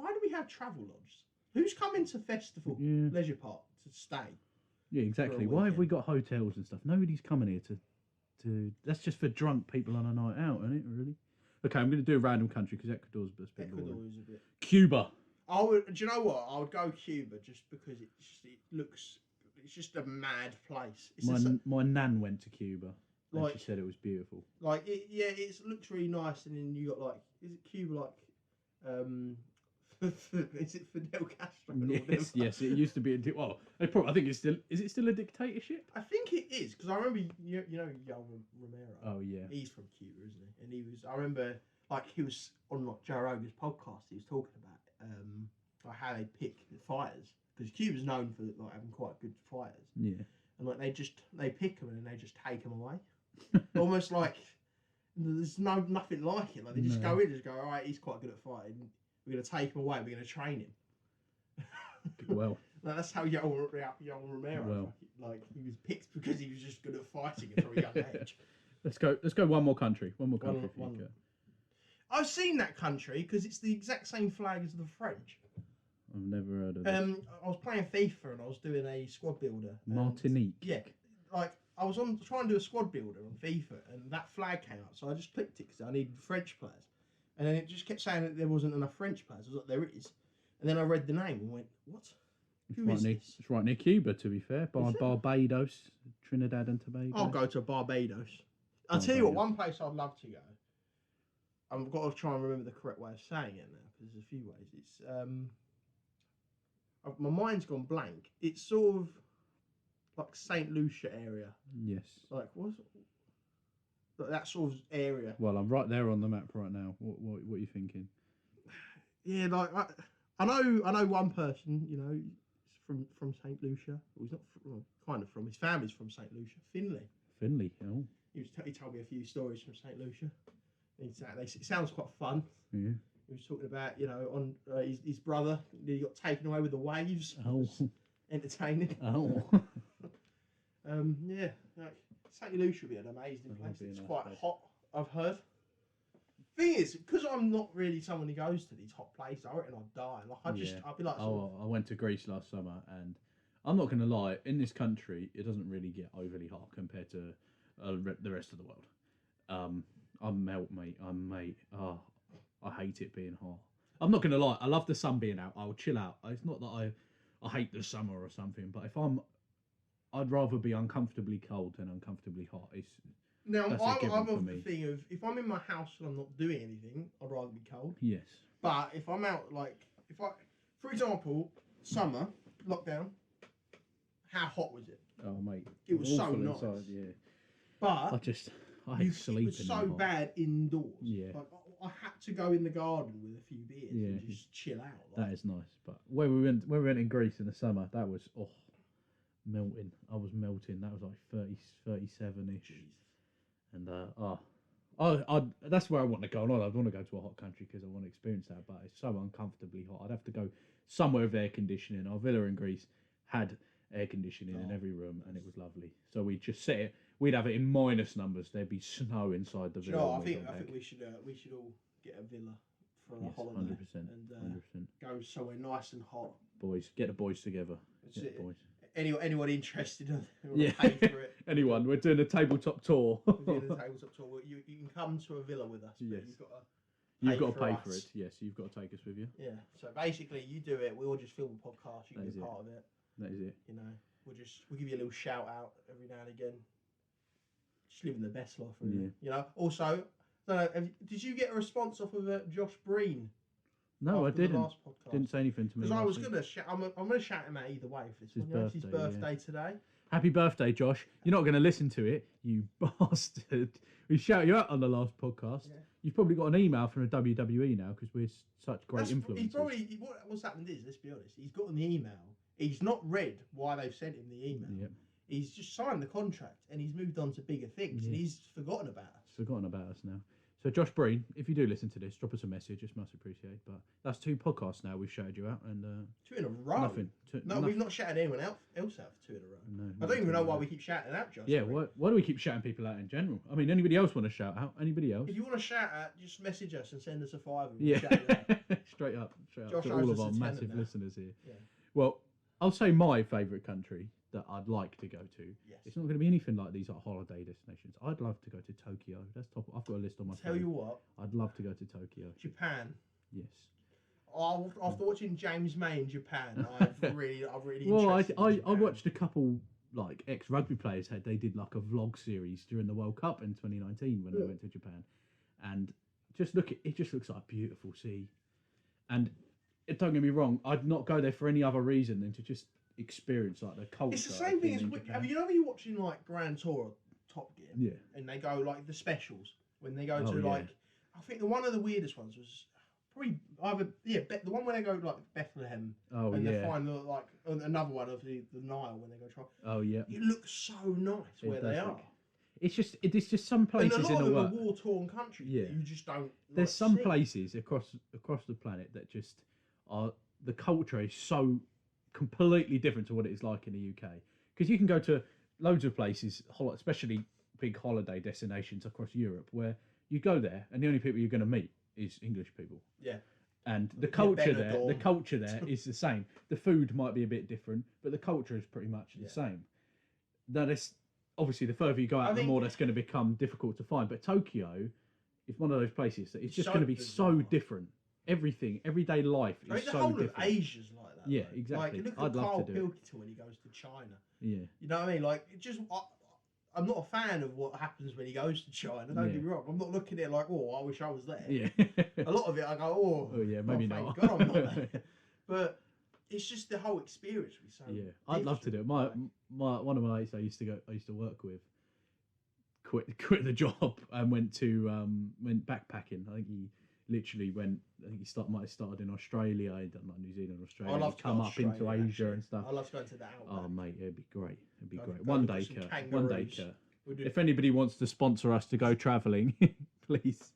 do we have travel lodges? Who's coming to festival, leisure park to stay? Yeah, exactly. Why have we got hotels and stuff? Nobody's coming here to. That's just for drunk people on a night out, isn't it? Really? Okay, I'm going to do a random country because Ecuador's a bit boring. Ecuador is a bit. Cuba. Do you know what? I would go Cuba just because it's just a mad place. My nan went to Cuba. And she said it was beautiful. It looks really nice, and then you got is it Cuba is it Fidel Castro? Yes, it used to be. I think it's still. Is it still a dictatorship? I think it is because I remember you know Romero. Oh yeah. He's from Cuba, isn't he? And he was. I remember like he was on like Joe Rogan's podcast. He was talking about like how they pick the fighters because Cuba's known for like having quite good fighters. Yeah. And like they pick them and then they just take them away, almost like there's nothing like it. Like they just go in, just go, all right, he's quite good at fighting. We're gonna take him away. We're gonna train him. Well, like, that's how Yoel Romero. Like he was picked because he was just good at fighting from a young age. Let's go. One more country. One. I've seen that country because it's the exact same flag as the French. I've never heard of it. I was playing FIFA and I was doing a squad builder. Martinique. Yeah, like I was trying to do a squad builder on FIFA and that flag came up, so I just clicked it because I needed French players, and then it just kept saying that there wasn't enough French players. I was like, there is, and then I read the name and went, what? It's right near Cuba, to be fair. Barbados, Trinidad and Tobago. I'll go to Barbados. I'll tell you what, one place I'd love to go. I've got to try and remember the correct way of saying it now because there's a few ways. It's my mind's gone blank. It's sort of like St. Lucia area. Yes. Like what's that sort of area? Well, I'm right there on the map right now. What are you thinking? Yeah, like I know one person. You know, from St. Lucia. Well, he's not kind of from. His family's from St. Lucia, Finley. Finley. Oh. He told me a few stories from St. Lucia. It sounds quite fun. Yeah. He was talking about, you know, on his brother. He got taken away with the waves. Oh. Entertaining. Oh. Yeah. Like, St. Lucia would be an amazing place. It's quite hot, I've heard. Thing is, because I'm not really someone who goes to these hot places, I reckon I'd die. Like I'd be like. I went to Greece last summer, and I'm not going to lie. In this country, it doesn't really get overly hot compared to the rest of the world. I melt, mate. Oh, I hate it being hot. I'm not gonna lie. I love the sun being out. I'll chill out. It's not that I hate the summer or something. But I'd rather be uncomfortably cold than uncomfortably hot. I'm of the thing of if I'm in my house and I'm not doing anything, I'd rather be cold. Yes. But if I'm out, like for example, summer lockdown, how hot was it? Oh, mate. It was so nice. Inside, yeah. But I hate sleeping. It was so bad indoors. Yeah. Like, I had to go in the garden with a few beers and just chill out. Like. That is nice. But when we went in Greece in the summer, that was melting. I was melting. That was like 37-ish. And that's where I want to go. I'd want to go to a hot country because I want to experience that. But it's so uncomfortably hot. I'd have to go somewhere with air conditioning. Our villa in Greece had air conditioning in every room, and it was lovely. So we'd just set it. We'd have it in minus numbers. There'd be snow inside the villa. I think we should all get a villa for a holiday 100%, and 100%. Go somewhere nice and hot. Boys, get the boys together. Boys. Anyone interested? Pay for it. Anyone? We're doing a tabletop tour. We're doing a tabletop tour. You can come to a villa with us. Yes. You've got to pay for it. Yes, you've got to take us with you. Yeah. So basically, you do it. We all just film a podcast. You can be part of it. That is it. You know, we'll give you a little shout out every now and again. Just living the best life, really. Yeah. You know. Also, did you get a response off of Josh Breen? No, I didn't. The last podcast? Didn't say anything to me. Because I was gonna shout. I'm gonna shout him out either way for this one. It's his birthday today. Happy birthday, Josh! You're not going to listen to it, you bastard. We shout you out on the last podcast. Yeah. You've probably got an email from the WWE now because we're such great influencers. He's probably what's happened is, let's be honest, he's gotten the email. He's not read why they've sent him the email. Yep. He's just signed the contract and he's moved on to bigger things and he's forgotten about us. Forgotten about us now. So Josh Breen, if you do listen to this, drop us a message. It's much appreciated. But that's 2 podcasts now we've shouted you out, and 2 in a row. Nothing. We've not shouted anyone else out for 2 in a row. No, I don't even know why we keep shouting out, Josh. Yeah, why do we keep shouting people out in general? I mean, anybody else want to shout out? Anybody else? If you want to shout out, just message us and send us a $5. Yeah, straight up to all of our massive listeners here. Yeah. Well, I'll say my favourite country that I'd like to go to. Yes. It's not going to be anything like these holiday destinations. I'd love to go to Tokyo. That's top. I've got a list on my phone. Tell you what, I'd love to go to Tokyo. Japan. Yes. After watching James May in Japan, I've really well, I watched a couple like ex-rugby players they did like a vlog series during the World Cup in 2019 when they went to Japan, and it just looks like a beautiful sea, and don't get me wrong, I'd not go there for any other reason than to just experience like the culture. It's the same thing as when you're watching like Grand Tour or Top Gear, yeah, and they go like the specials when they go to like I think one of the weirdest ones was probably either the one where they go like Bethlehem. Oh and yeah. they find like another one of the Nile when they go try. Oh yeah. It looks so nice where they are. It's just some places and a lot in the of world. them are war-torn countries. Yeah. That you just don't. There's some places across the planet that just are, the culture is so completely different to what it is like in the UK. Because you can go to loads of places, especially big holiday destinations across Europe, where you go there and the only people you're going to meet is English people. Yeah. And the culture there is the same. The food might be a bit different, but the culture is pretty much the same. Now, there's obviously the further you go out, the more that's going to become difficult to find. But Tokyo is one of those places that it's just going to be so different. Everything, everyday life is so different. The whole of Asia's like that. Yeah, exactly. Like, look I'd at love Carl to do it. Pilkington when he goes to China. Yeah. You know what I mean? Like, it just... I'm not a fan of what happens when he goes to China. Don't get me wrong. I'm not looking at it like, oh, I wish I was there. Yeah. A lot of it, I go, oh yeah, maybe not. Thank God I'm not there. But it's just the whole experience would be so. Yeah, I'd love to do it. My one of my mates I used to work with quit the job and went backpacking. I think he literally went. I think might have started in Australia. He'd done like New Zealand, Australia. I love to come up into Asia and stuff. I love to go to that. Oh mate, it'd be great. It'd be great. One day, Kurt. One day, Kurt. If anybody wants to sponsor us to go travelling, please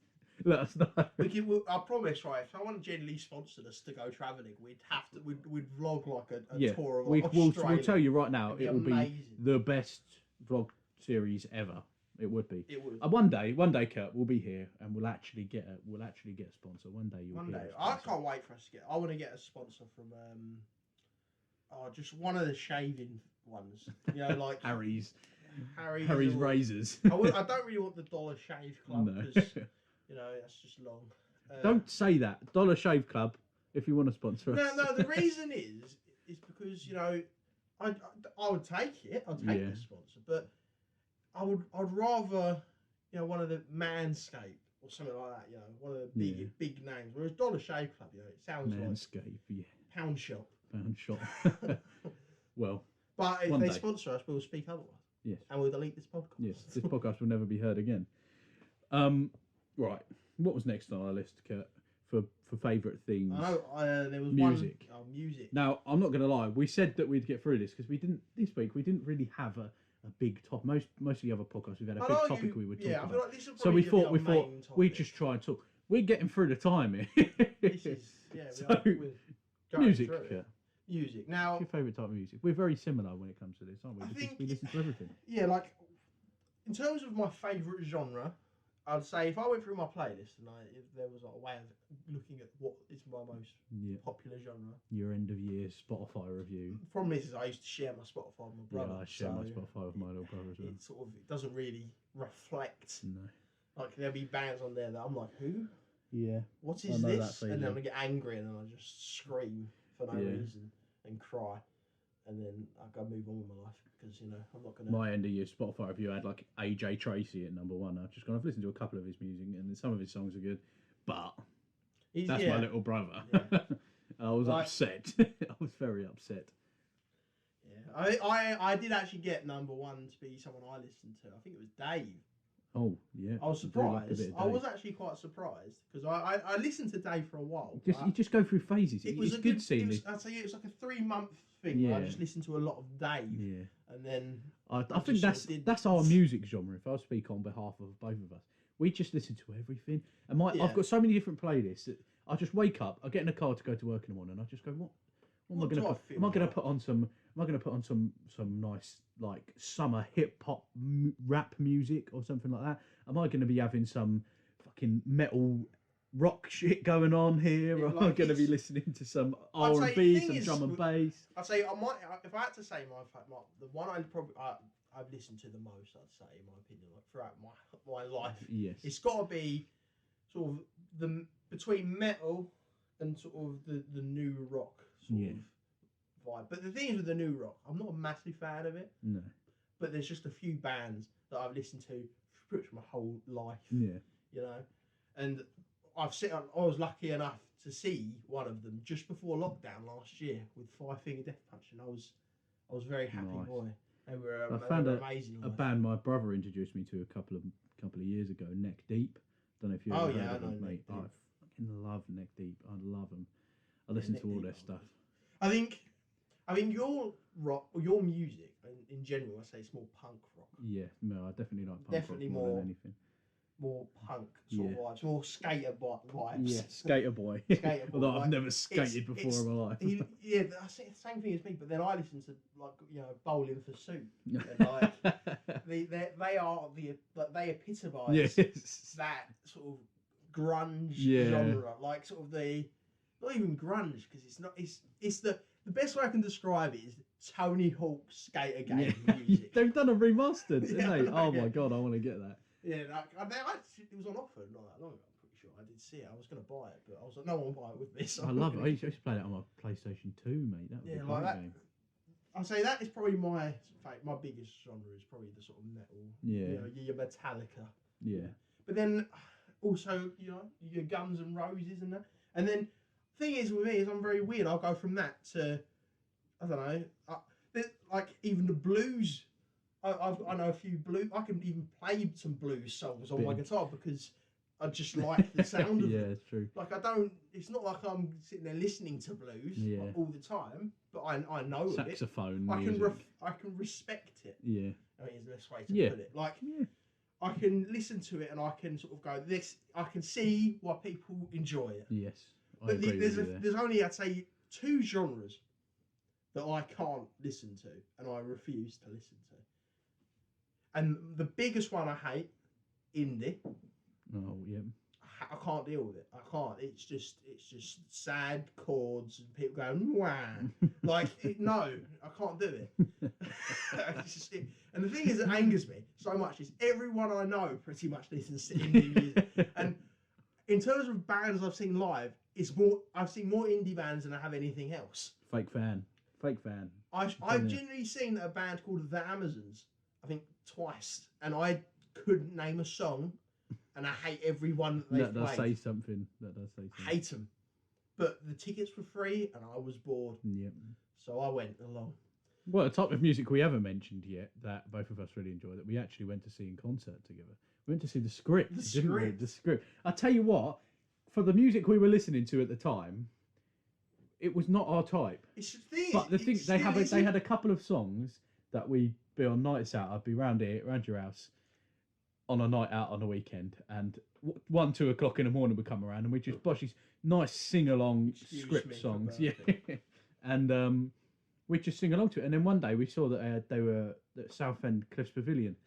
let us know. I promise, right? If someone genuinely sponsored us to go travelling, we'd vlog like a tour of Australia. We'll tell you right now, it will be the best vlog series ever. It would be. It would. One day, Kurt, we'll be here and we'll actually get a sponsor. One day you'll. One day, I can't wait for us to get. I want to get a sponsor from just one of the shaving ones. You know, like Harry's Harry's razors. I don't really want the Dollar Shave Club because you know that's just long. Don't say that. Dollar Shave Club. If you want to sponsor us. No. The reason is because you know I would take it. I'd take the sponsor, but I'd rather one of the Manscaped or something like that. You know, one of the big names. Whereas Dollar Shave Club, it sounds Manscaped, like Pound Shop. Pound Shop. Well, but if they sponsor us, we'll speak otherwise. Yes. And we'll delete this podcast. Yes, this podcast will never be heard again. Right. What was next on our list, Kurt, for favourite things? There was music. Music. Now, I'm not going to lie. We said that we'd get through this because we didn't really have a big top. Most of the other podcasts we've had a big topic we would talk about. I feel like this so we thought we'd just try and talk. We're getting through the time here. This is music, Kurt. Music. Now, what's your favourite type of music? We're very similar when it comes to this, aren't we? We listen to everything. Yeah, like in terms of my favourite genre, I'd say if I went through my playlist and if there was a way of looking at what is my most popular genre. Your end of year Spotify review. The problem is I used to share my Spotify with my brother. Yeah, I share my Spotify with my little brother as well. It doesn't really reflect. No. Like there'll be bands on there that I'm like, who? Yeah. What is this? And then I'm gonna get angry and then I just scream for no reason and cry, and then I go move on with my life because I'm not gonna. My end of year Spotify review had like AJ Tracey at number 1. I've listened to a couple of his music and some of his songs are good, but that's my little brother. Yeah. I was upset. I was very upset. Yeah, I did actually get number 1 to be someone I listened to. I think it was Dave. Oh yeah, I was surprised. I was actually quite surprised because I listened to Dave for a while. You just go through phases. It's good seeing. I'd say it was like a 3-month thing. Where I just listened to a lot of Dave. Yeah. And then I think that's our music genre. If I speak on behalf of both of us, we just listen to everything. And I've got so many different playlists that I just wake up. I get in a car to go to work in the morning. And I just go, what am I going to put? Am I going to put on some nice like summer hip hop rap music or something like that? Am I going to be having some fucking metal rock shit going on here? Or am I going to be listening to some R&B, some drum and bass? I'd say if I had to say the one I've listened to the most, I'd say in my opinion, like throughout my life, it's got to be sort of between metal and sort of the new rock sort of vibe. But the thing is with the new rock, I'm not a massive fan of it. No. But there's just a few bands that I've listened to pretty much my whole life. Yeah. You know, and I was lucky enough to see one of them just before lockdown last year with Five Finger Death Punch, and I was very happy boy. They were I found amazing. A band my brother introduced me to a couple of years ago, Neck Deep. Don't know if you ever heard of them, mate. I fucking love Neck Deep. I love them. I listen to all their stuff. I mean, your rock, or your music, in general, I say it's more punk rock. Yeah, no, I definitely like punk Definitely rock more than anything. More punk sort of vibes, more skater vibes. Yeah, skater boy. Although I've never skated before in my life. Yeah, I say the same thing as me, but then I listen to Bowling for Soup. And they epitomise that sort of grunge genre, like sort of not even grunge, because it's not. It's the best way I can describe it is Tony Hawk's skater game music. They've done a remastered, didn't they? Oh my god, I want to get that. Yeah, it was on offer not that long ago. I'm pretty sure I did see it. I was going to buy it, but I was like, no one will buy it with me. So I love it. I used to play that on my PlayStation 2, mate. That was a great game. I'd say that is probably my biggest genre is probably the sort of metal. Yeah, your Metallica. Yeah. But then also your Guns and Roses and that. And then thing is with me is I'm very weird. I'll go from that to I don't know, like even the blues. I know a few blues. I can even play some blues songs on my guitar because I just like the sound of it. Yeah, it's true. Like it's not like I'm sitting there listening to blues all the time, but I know saxophone it. I can respect it. Yeah. I mean, is the best way to put it. Like, I can listen to it and I can sort of go, I can see why people enjoy it. Yes. But there's only, I'd say, 2 genres that I can't listen to and I refuse to listen to. And the biggest one I hate, indie. Oh, yeah. I can't deal with it. I can't. It's just sad chords and people going, wah. No, I can't do it. And the thing is that angers me so much is everyone I know pretty much listens to indie music. And in terms of bands I've seen live, I've seen more indie bands than I have anything else. Fake fan. I've genuinely seen a band called The Amazons, I think twice, and I couldn't name a song, and I hate everyone that they've played. That does say something. I hate them. But the tickets were free, and I was bored. Yep. So I went along. Well, a type of music we haven't mentioned yet that both of us really enjoy that we actually went to see in concert together. We went to see The Script, didn't we? The Script. I tell you what, for the music we were listening to at the time, it was not our type. But the thing they had a couple of songs that we'd be on nights out. I'd be around your house on a night out on a weekend, and 1, 2 o'clock in the morning would come around, and we'd just bosh these nice sing-along Script songs, and we'd just sing along to it. And then one day we saw that they were at Southend Cliffs Pavilion,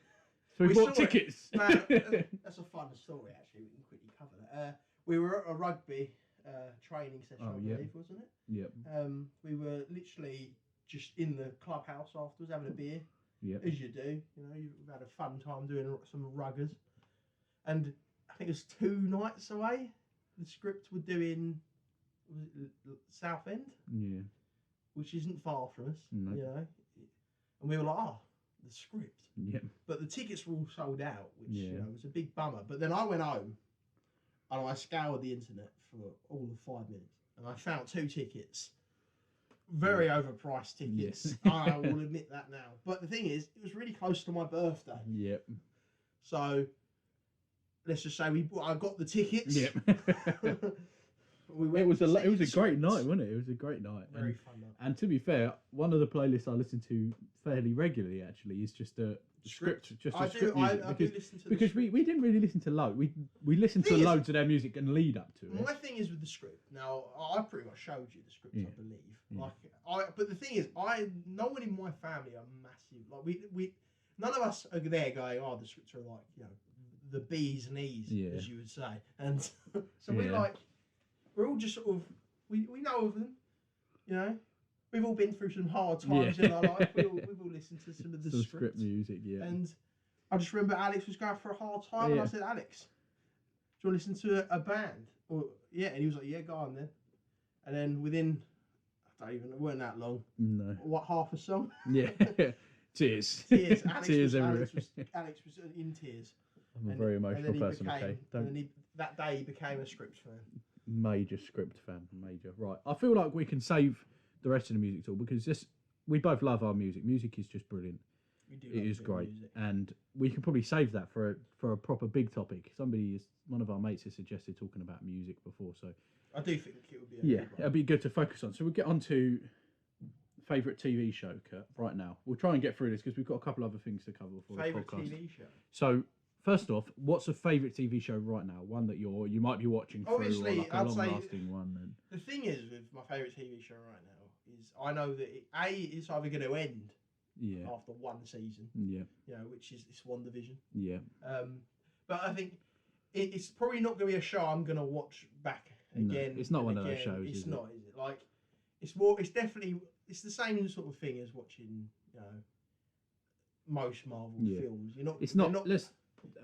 so we bought tickets. That's a fun story, actually. We can quickly cover that. We were at a rugby training session, I believe, wasn't it? Yep. We were literally just in the clubhouse afterwards having a beer. Yep. As you do, you've had a fun time doing some ruggers. And I think it was 2 nights away. The Script were doing Southend, which isn't far from us, And we were like, The Script. Yep. But the tickets were all sold out, which was a big bummer. But then I went home and I scoured the internet for all of 5 minutes, and I found 2 tickets. Very overpriced tickets. Yes. I will admit that now. But the thing is, it was really close to my birthday. Yep. So let's just say I got the tickets. Yep. It was a great night, wasn't it? It was a great night. Very fun night. And to be fair, one of the playlists I listen to fairly regularly actually is just a Script. Just a Script music. I do listen to because we didn't really listen to loads. We listened to loads of their music and lead up to it. My thing is with the Script. Now I pretty much showed you the Script, I believe. But the thing is, no one in my family are massive. Like we none of us are there going, the Scripts are like the B's and E's, as you would say. And so we're all just sort of we know of them, We've all been through some hard times in our life. We've all listened to some of the Script music, And I just remember Alex was going for a hard time, and I said, Alex, do you want to listen to a band? And he was like, yeah, go on then. And then within, it weren't that long. No. What, half a song? Yeah. Tears. Tears everywhere. Alex was in tears. I'm a very emotional person, okay? That day he became a Script fan. Major Script fan, major. Right. I feel like we can save the rest of the music talk because we both love our music. Music is just brilliant. We do. It is great, and we can probably save that for a proper big topic. One of our mates has suggested talking about music before, so I do think it would be. It'd be good to focus on. So we'll get on to favourite TV show, Kurt. Right now, we'll try and get through this because we've got a couple other things to cover for the podcast. Favourite TV show. So first off, what's a favourite TV show right now? One that you might be watching through, Obviously, or like a long-lasting one. And... The thing is with my favourite TV show right now is I know that it's either going to end after one season, which is this WandaVision. Yeah. But I think it's probably not going to be a show I'm going to watch back again. No, it's not one of those shows. It's not, is it? Like, it's more. It's definitely. It's the same sort of thing as watching, most Marvel films. You're not. It's not.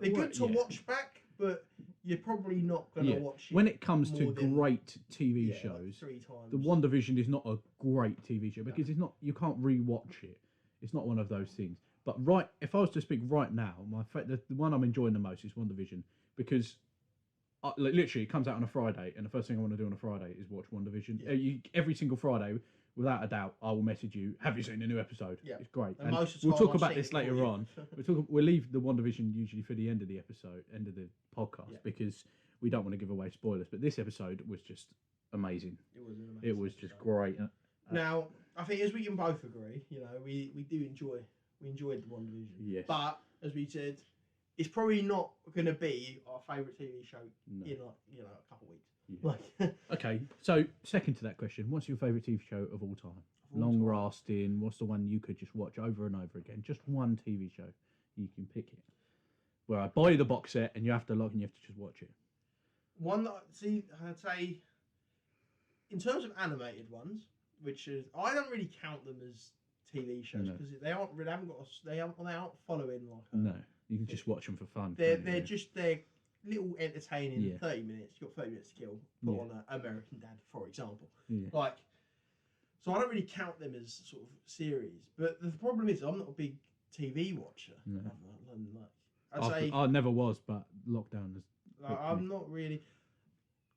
They're good to watch back, but you're probably not going to watch it. When it comes to great TV shows, like 3 times. The WandaVision is not a great TV show because it's not. You can't re-watch it. It's not one of those things. But if I was to speak right now, the one I'm enjoying the most is WandaVision because literally it comes out on a Friday, and the first thing I want to do on a Friday is watch WandaVision. Yeah. Every single Friday, without a doubt, I will message you. Have you seen the new episode? Yeah. It's great. And most of the we'll time talk about this later on. We'll leave the WandaVision usually for the end of the episode, end of the podcast, because we don't want to give away spoilers. But this episode was just amazing. It was an amazing. It was just great. Now, I think as we can both agree, we do enjoyed the WandaVision. Yes. But as we said, it's probably not going to be our favourite TV show in a couple of weeks. Yeah. Okay, so second to that question, what's your favourite TV show of all time? Long lasting. What's the one you could just watch over and over again? Just one TV show, you can pick it. Where I buy the box set and you have to log and you have to just watch it. One that I'd say, in terms of animated ones, which is I don't really count them as TV shows because they aren't following like. No, you can just watch them for fun. They're little entertaining 30 minutes. You've got 30 minutes to kill. Put on American Dad, for example. Yeah. So I don't really count them as sort of series. But the problem is I'm not a big TV watcher. No. I never was, but lockdown has. I'm not really.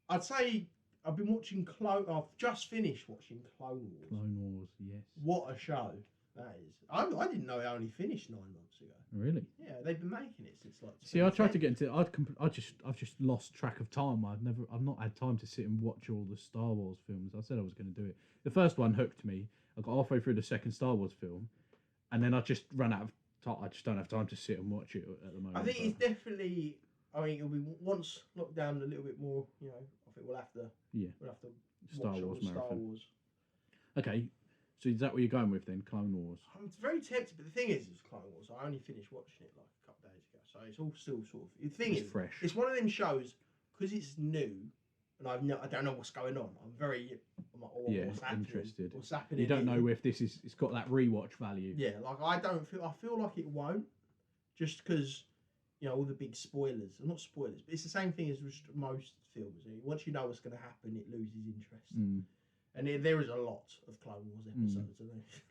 I'd say I've been watching I've just finished watching Clone Wars. Clone Wars, yes. What a show that is! I didn't know it only finished 9 months ago. Really? Yeah, they've been making it since like. See, I tried to get into it. I've just lost track of time. I've not had time to sit and watch all the Star Wars films. I said I was going to do it. The first one hooked me. I got halfway through the second Star Wars film, and then I just ran out of time. I just don't have time to sit and watch it at the moment. I think it's definitely. I mean, it'll be once locked down a little bit more. I think we'll have to. Yeah. We'll have to. Star Wars marathon. Star Wars. Okay. So is that what you're going with then, Clone Wars? I'm very tempted, but the thing is Clone Wars. I only finished watching it like a couple of days ago, so it's all still sort of. The thing is, fresh. It's one of them shows because it's new, and I don't know what's going on. I'm like, what's happening? Interested. What's happening? You don't know if it's got that rewatch value. Yeah, like I feel like it won't, just because. All the big spoilers. Not spoilers, but it's the same thing as most films. Once you know what's going to happen, it loses interest. And there is a lot of Clone Wars episodes.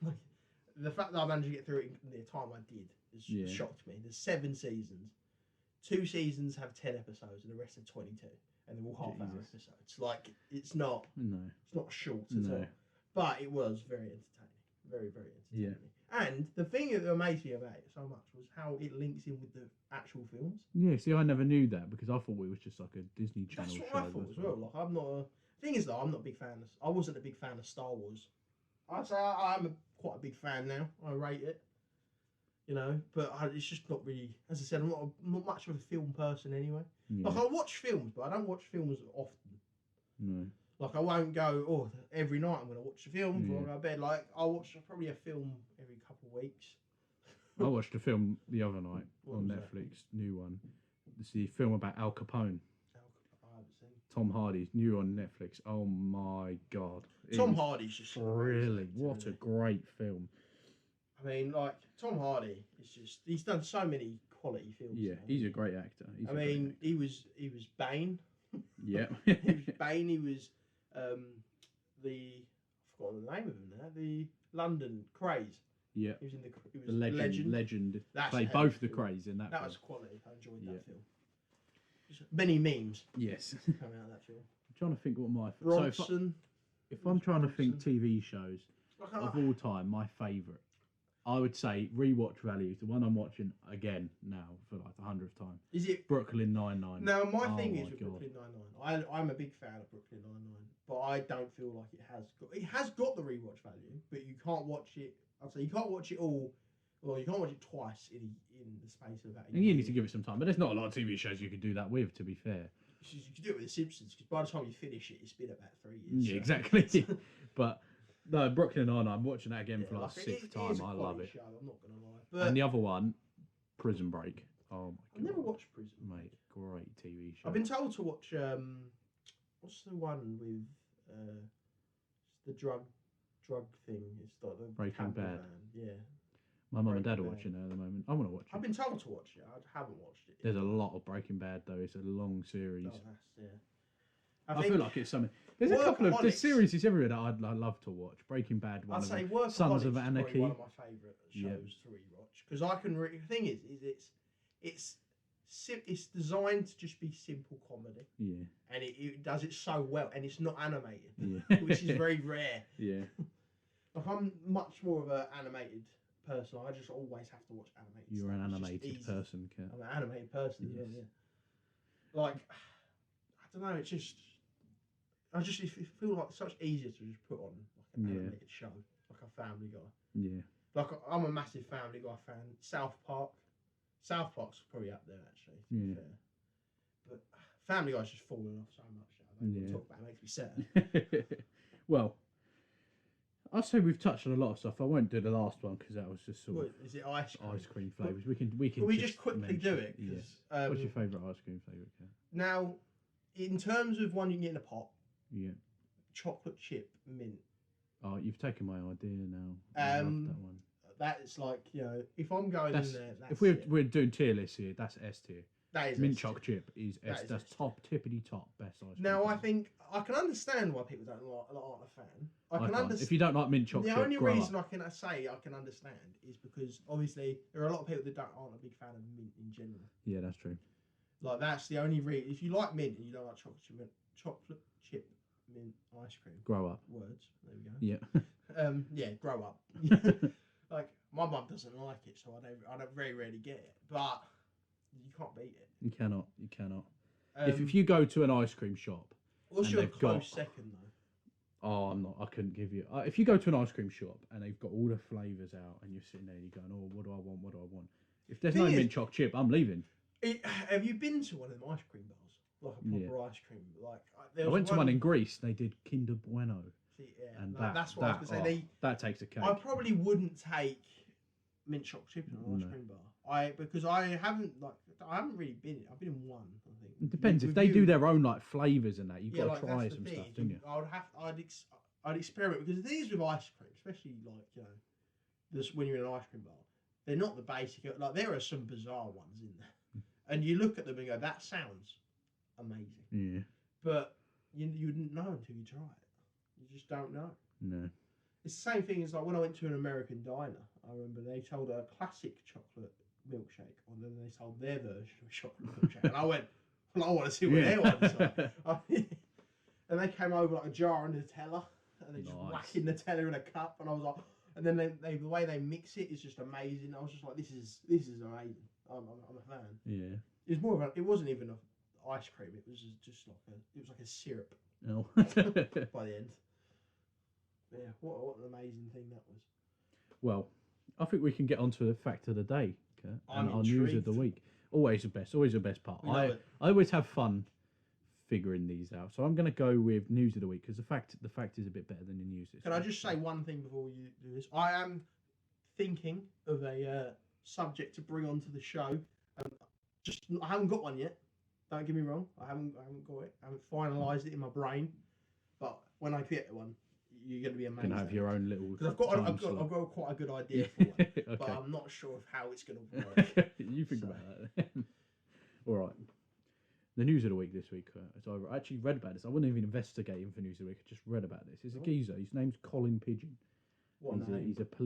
Like, the fact that I managed to get through it in the time I did has shocked me. There's 7 seasons. 2 seasons have 10 episodes, and the rest are 22. And they're all half-hour episodes. Like, it's not short at all. But it was very entertaining. Very, very entertaining. Yeah. And the thing that amazed me about it so much was how it links in with the actual films. Yeah, see, I never knew that because I thought it was just like a Disney Channel show. That's what I thought as well. Like, I'm not a... Thing is, though, I'm not a big fan of... I wasn't a big fan of Star Wars. I'd say I'm quite a big fan now. I rate it. But it's just not really... As I said, I'm not much of a film person anyway. Yeah. Like, I watch films, but I don't watch films often. No. Like, I won't go, every night I'm going to watch a film before I go to bed. Like, I'll watch probably a film every couple of weeks. I watched a film the other night on Netflix, new one. It's the film about Al Capone. I haven't seen. Tom Hardy's new on Netflix. Oh my God. Tom Hardy's just... Really, what a great film. I mean, like, Tom Hardy is just... He's done so many quality films. Yeah, he's a great actor. He was Bane. Yeah. He was Bane, he was... I've forgotten the name of him now. The London Craze. Yeah. He was in the Legend. Played both the Craze in that. That film. Was quality. I enjoyed that film. Just many memes. Yes. Coming out of that film. I'm trying to think what my. Bronson. So if I'm trying to think TV shows of all time, my favourite I would say rewatch value. The one I'm watching again now for like the 100th time. Is it Brooklyn Nine-Nine? Now my thing is with Brooklyn Nine-Nine. I'm a big fan of Brooklyn Nine-Nine, but I don't feel like it has got the rewatch value, but you can't watch it. I'd say you can't watch it all. Well, you can't watch it twice in the space of about a year. You need to give it some time, but there's not a lot of TV shows you could do that with. To be fair, you can do it with The Simpsons because by the time you finish it, it's been about 3 years. Yeah, exactly. But no, Brooklyn Nine-Nine. I'm watching that again for like sixth time. I love it. Show, I'm not gonna lie. But and the other one, Prison Break. Oh my god! I've never watched Prison, mate. Great TV show. I've been told to watch. What's the one with the drug thing? It's like the Breaking Bad. Man. Yeah. My mum and dad are watching it at the moment. I want to watch it. I've been told to watch it. I haven't watched it. There's a lot of Breaking Bad though. It's a long series. Oh, that's, I feel like it's something. There's a couple of there's series everywhere that I'd love to watch. Breaking Bad, one I'd of say them. Sons of Anarchy. One of my favourite shows to rewatch because I can. The thing is it's designed to just be simple comedy. Yeah. And it does it so well, and it's not animated, yeah. which is very rare. Yeah. Like I'm much more of an animated person. I just always have to watch animated. You're stuff. an animated person, Kat. I'm an animated person. Yes. Yeah. Like I don't know. It's just. I feel like it's such easier to just put on like an animated show, like a Family Guy. Yeah. Like I'm a massive Family Guy fan. South Park's probably up there actually. To be fair. But Family Guy's just fallen off so much. I don't want to talk about it. It makes me sad. Well, I'll say we've touched on a lot of stuff. I won't do the last one because that was just sort of. Is it ice cream flavours? We can. Can we just quickly do it? Yeah. What's your favourite ice cream flavour, Kat? Now, in terms of one you can get in a pot. Yeah. Chocolate chip mint. Oh, you've taken my idea now. I love that one. That's like, if I'm going in there, if we're doing tier lists here, that's S tier. That is mint choc chip is S. That's top tippity top best ice cream. Now I think I can understand why people aren't a fan. I can understand if you don't like mint choc chip. The only reason I can understand is because obviously there are a lot of people that aren't a big fan of mint in general. Yeah, that's true. Like that's the only reason. If you like mint and you don't like chocolate chip mint ice cream. Grow up. Words. There we go. Yeah. Grow up. Like my mum doesn't like it, so I don't very rarely get it. But you can't beat it. You cannot. If you go to an ice cream shop, what's your close second though? Oh, I'm not. I couldn't give you. If you go to an ice cream shop and they've got all the flavours out, and you're sitting there, and you're going, "Oh, what do I want? What do I want?" If there's no mint choc chip, I'm leaving. Have you been to one of them ice cream bars? Like a proper ice cream. Like I went to one in Greece. They did Kinder Bueno. And that's what I was going to say. That takes a cake. I probably wouldn't take mint choc chip in an ice cream bar. Because I haven't really been. I've been in one. I think it depends if they do their own like flavours and that. You've got to try some stuff, don't you? I'd experiment because the thing is with ice cream, especially like this when you're in an ice cream bar, they're not the basic. Like there are some bizarre ones in there, and you look at them and go, "That sounds amazing." Yeah. But you wouldn't know until you try it. You just don't know. No. It's the same thing as like when I went to an American diner. I remember they told a classic chocolate milkshake, and then they sold their version of chocolate milkshake, and I went, "Well, I want to see what their one's like." And they came over like a jar of Nutella, and they just whacking Nutella in a cup, and I was like, and then the way they mix it is just amazing. I was just like, "This is amazing." I'm a fan. Yeah. It was more of it wasn't even a ice cream. It was just like a syrup. No. By the end. Yeah, what an amazing thing that was. Well, I think we can get on to the fact of the day, okay? And our news of the week. Always the best part. I always have fun figuring these out. So I'm going to go with news of the week because the fact is a bit better than the news this week. Can I just say one thing before you do this? I am thinking of a subject to bring onto the show. I haven't got one yet. Don't get me wrong. I haven't got it. I haven't finalised it in my brain. But when I get one, you're going to be amazed. You can have your own little. Because I've got quite a good idea for one, okay. But I'm not sure of how it's going to work. You think about that. All right. The news of the week this week. So I actually read about this. I wasn't even investigating for news of the week. I just read about this. It's a geezer. His name's Colin Pigeon.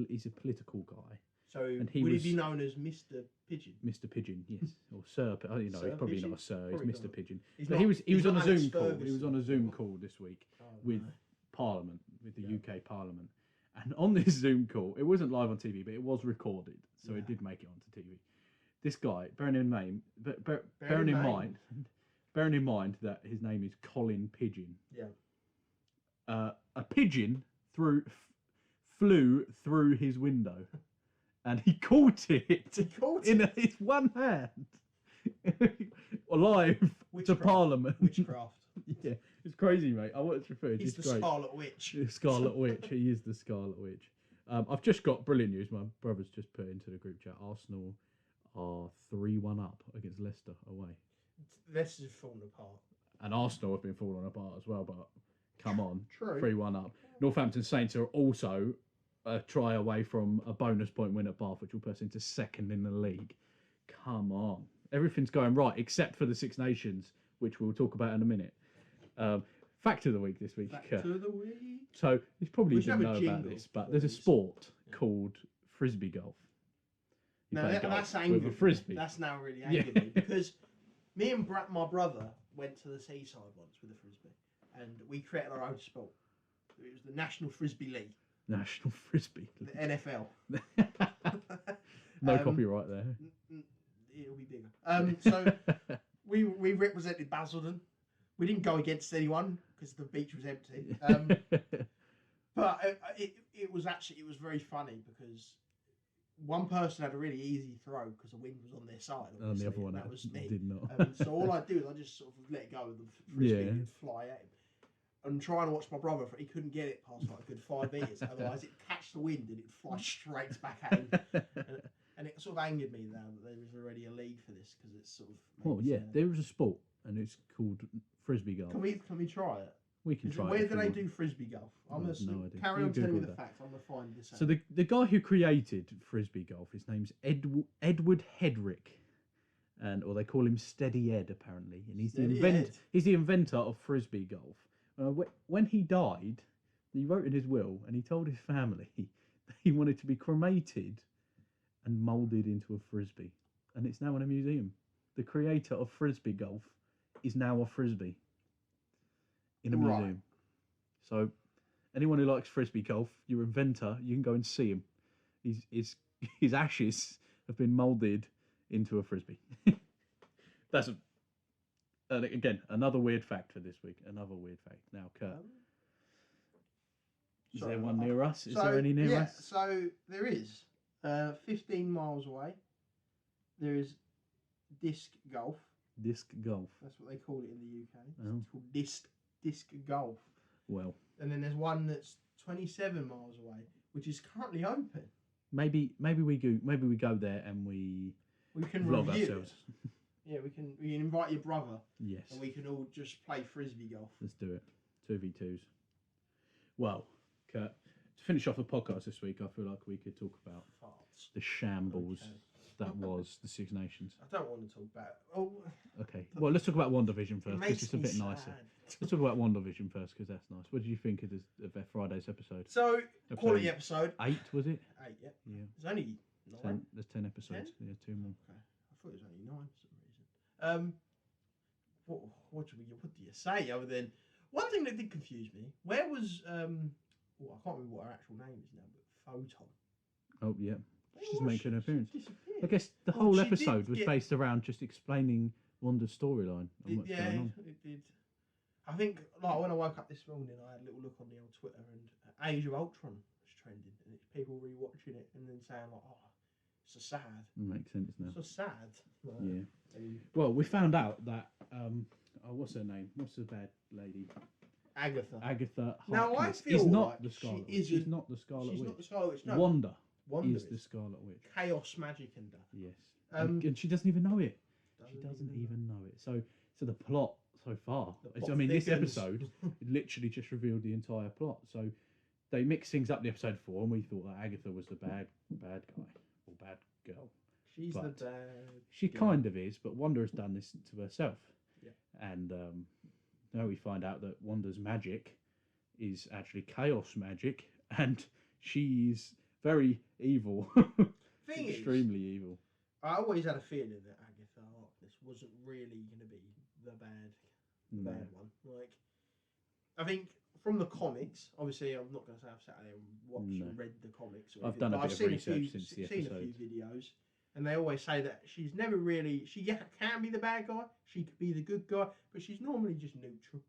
He's a political guy. So would he be known as Mr. Pigeon? Mr. Pigeon, yes, or Sir. He's probably not a Sir. He's Mr. Pigeon. He was on a Zoom call. He was on a Zoom call this week with Parliament, with the UK Parliament, And on this Zoom call, it wasn't live on TV, but it was recorded, so it did make it onto TV. This guy, bearing in mind that his name is Colin Pigeon. Yeah. A pigeon flew through his window, and he caught it in his one hand, live to Parliament. Witchcraft. Yeah, it's crazy, mate. I watched it through. He's the great. Scarlet Witch. The Scarlet Witch. He is the Scarlet Witch. I've just got brilliant news. My brother's just put into the group chat. Arsenal are 3-1 up against Leicester away. Leicester's fallen apart. And Arsenal have been falling apart as well, but come on. True. 3-1 up. Northampton Saints are also a try away from a bonus point win at Bath, which will put us into second in the league. Come on. Everything's going right, except for the Six Nations, which we'll talk about in a minute. Fact of the week this week. Fact of the week. So, you probably didn't know about this, but there's a sport called Frisbee Golf. That's angry. With a Frisbee. That's now really angry me, because me and my brother went to the seaside once with a Frisbee, and we created our own sport. It was the National Frisbee League. National Frisbee League. The NFL. No copyright there. It'll be bigger. So we represented Basildon. We didn't go against anyone because the beach was empty. But it was very funny because one person had a really easy throw because the wind was on their side. And the other one that was me. did not. So all I do is I just sort of let it go of the Frisbee and it'd fly at him. And trying to watch my brother, he couldn't get it past like a good 5 meters. Otherwise, it'd catch the wind and it'd fly straight back at him. And it sort of angered me now that there was already a league for this because it's sort of. Well, yeah, there is a sport and it's called Frisbee Golf. Can we try it? We can try it. Where do they do Frisbee Golf? I'm going to carry on telling you the facts. I'm going to find this out. So the guy who created Frisbee Golf, his name's Edward Hedrick, or they call him Steady Ed apparently, and he's the inventor of Frisbee Golf. When he died, he wrote in his will and he told his family that he wanted to be cremated and moulded into a frisbee, and it's now in a museum. The creator of Frisbee Golf is now a frisbee in a museum. So anyone who likes Frisbee Golf, your inventor, you can go and see him. His ashes have been moulded into a frisbee. That's again another weird fact for this week. Another weird fact. Now, Kurt, is there one near us? Is there any near us? So there is. 15 miles away, there is disc golf. Disc golf. That's what they call it in the UK. Oh. It's called disc golf. Well. And then there's one that's 27 miles away, which is currently open. Maybe we go there and we can vlog review ourselves. Yeah, we can invite your brother. Yes. And we can all just play Frisbee Golf. Let's do it. 2v2s. Well, Kurt, to finish off the podcast this week, I feel like we could talk about the shambles that was the Six Nations. I don't want to talk about. Okay. Well, let's talk about WandaVision first because it's a bit nicer. Let's talk about WandaVision first because that's nice. What did you think of their Friday's episode? So, quality episode. 8, was it? 8, yeah. Yeah. There's only 9. There's 10 episodes. 10? Yeah, 2 more. Okay. I thought it was only 9 for some reason. What do you say other than one thing that did confuse me? Where was I can't remember what her actual name is now, but Photon. Oh yeah. She's making an appearance. I guess the whole episode was based around just explaining Wanda's storyline and what's going on. It did. I think, like, when I woke up this morning, I had a little look on the old Twitter, and Age of Ultron was trending, and it's people rewatching it and then saying, like, oh, it's so sad. It makes sense now. So sad. Yeah. Well, we found out that, what's her name? What's the bad lady? Agatha Harkness now, I feel is not like the Scarlet Witch. She's not the Scarlet Witch. She's not the Scarlet Witch, no. Wanda is the Scarlet Witch. Chaos magic and that. Yes. And she doesn't even know it. She doesn't even know it. So the plot so far. This episode literally just revealed the entire plot. So they mixed things up in episode 4, and we thought that Agatha was the bad guy or bad girl. She's the bad. She kind of is, but Wanda has done this to herself. Yeah. And now we find out that Wanda's magic is actually chaos magic, and she's very evil. Extremely evil. I always had a feeling that Agatha Harkness wasn't really going to be the bad one. Like, I think from the comics, obviously, I'm not going to say I've sat there and watched and read the comics. I've done a bit of research since the episode. I've seen a few videos, and they always say that she's never really. She can be the bad guy. She could be the good guy, but she's normally just neutral.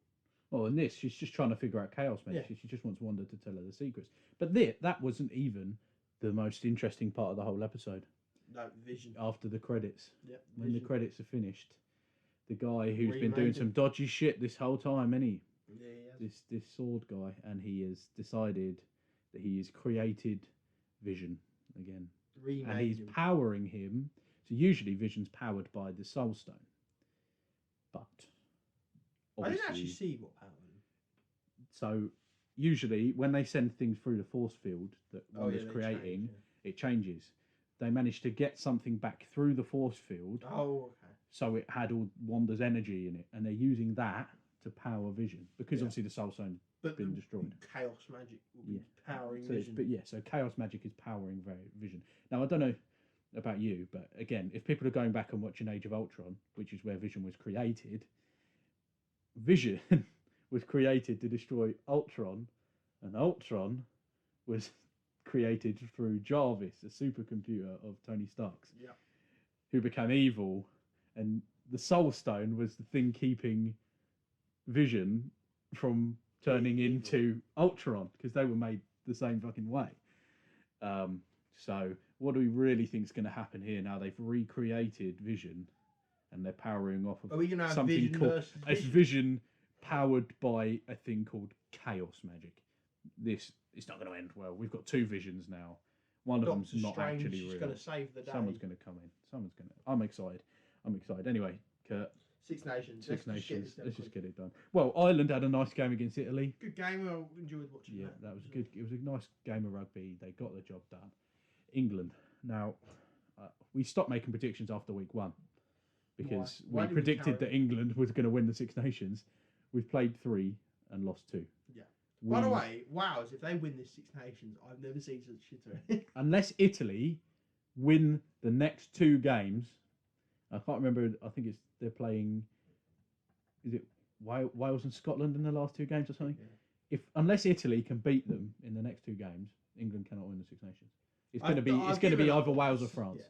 Well, in this, she's just trying to figure out chaos magic. Yeah. She just wants Wanda to tell her the secrets. But that wasn't even the most interesting part of the whole episode. No, Vision. After the credits. Yep. When the credits are finished, the guy who's been doing some dodgy shit this whole time, isn't he? Yeah, this sword guy, and he has decided that he has created Vision again. And he's powering him. So usually Vision's powered by the Soul Stone. But I didn't actually see what powered him. So usually when they send things through the force field that Wanda's creating, it changes. They managed to get something back through the force field. Oh, okay. So it had all Wanda's energy in it, and they're using that to power Vision because obviously the Soul Stone's been destroyed. Chaos magic will be powering so Vision. So chaos magic is powering Vision. Now I don't know about you, but again, if people are going back and watching Age of Ultron, which is where Vision was created, Vision was created to destroy Ultron, and Ultron was created through Jarvis, a supercomputer of Tony Stark's, who became evil, and the Soul Stone was the thing keeping Vision from turning into Ultron, because they were made the same fucking way. So what do we really think is going to happen here now? They've recreated Vision, and they're powering off of something called Vision powered by a thing called chaos magic. It's not going to end well. We've got two Visions now. One of them's not actually real. Going to save the day. Someone's going to come in. I'm excited. Anyway, Kurt. Six Nations. Let's just get it done. Well, Ireland had a nice game against Italy. Good game. I enjoyed watching that. Yeah, that was good. It was a nice game of rugby. They got the job done. England. Now, we stopped making predictions after week 1 because we predicted that England was going to win the Six Nations. We've played 3 and lost 2. Yeah. By the way, Wales, if they win this Six Nations, I've never seen such shit. Unless Italy win the next 2 games, I can't remember. I think they're playing. Is it Wales and Scotland in the last 2 games or something? Yeah. Unless Italy can beat them in the next 2 games, England cannot win the Six Nations. It's going to be either Wales or France,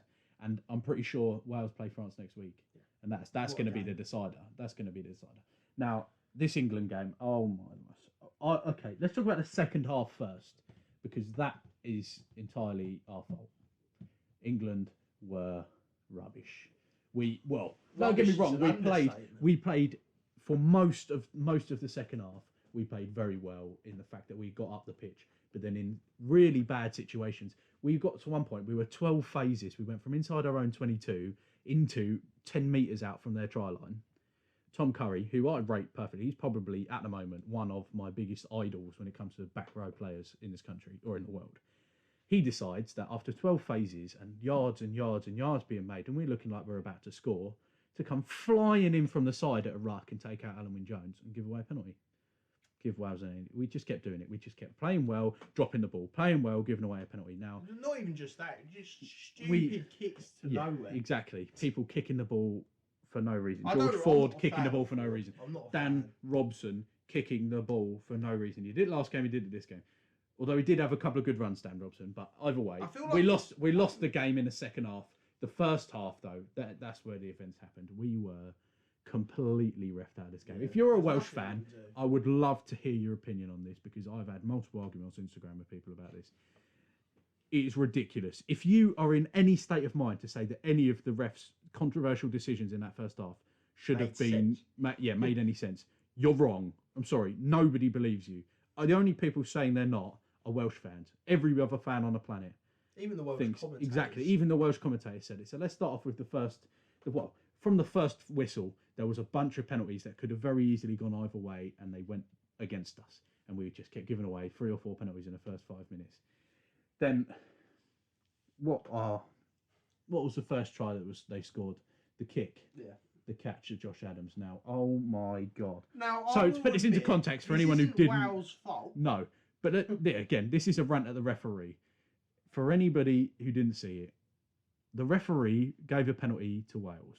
and I'm pretty sure Wales play France next week, and that's going to be the decider. That's going to be the decider. Now this England game, oh my gosh. Okay, let's talk about the second half first, because that is entirely our fault. England were rubbish. Don't get me wrong. We played for most of the second half. We played very well in the fact that we got up the pitch, but then in really bad situations, we got to one point. We were 12 phases. We went from inside our own 22 into 10 metres out from their try line. Tom Curry, who I rate perfectly, he's probably at the moment one of my biggest idols when it comes to back row players in this country or in the world. He decides that after 12 phases and yards and yards and yards being made, and we're looking like we're about to score, to come flying in from the side at a ruck and take out Alan Wynne-Jones and give away a penalty. Give Wales an. We just kept doing it. We just kept playing well, dropping the ball, playing well, giving away a penalty. Now, not even just that, just stupid kicks to nowhere. Exactly. People kicking the ball for no reason. George Ford kicking the ball for no reason. Dan Robson kicking the ball for no reason. He did it last game. He did it this game. Although he did have a couple of good runs, Dan Robson. But either way, we lost the game in the second half. The first half, though, that's where the events happened. We were completely reft out of this game. If you're a Welsh fan, I would love to hear your opinion on this, because I've had multiple arguments on Instagram with people about this. It is ridiculous. If you are in any state of mind to say that any of the refs' controversial decisions in that first half should have been made any sense, you're wrong. I'm sorry. Nobody believes you. The only people saying they're not are Welsh fans. Every other fan on the planet. Even the Welsh commentators. Exactly. Even the Welsh commentators said it. So let's start off with from the first whistle, there was a bunch of penalties that could have very easily gone either way, and they went against us. And we just kept giving away 3 or 4 penalties in the first 5 minutes. Then, what was the first try they scored? The kick. Yeah. The catch of Josh Adams. Now, oh my God. Now, so to put this into context for anyone who didn't. Wales' fault. No, but again, this is a rant at the referee. For anybody who didn't see it, the referee gave a penalty to Wales.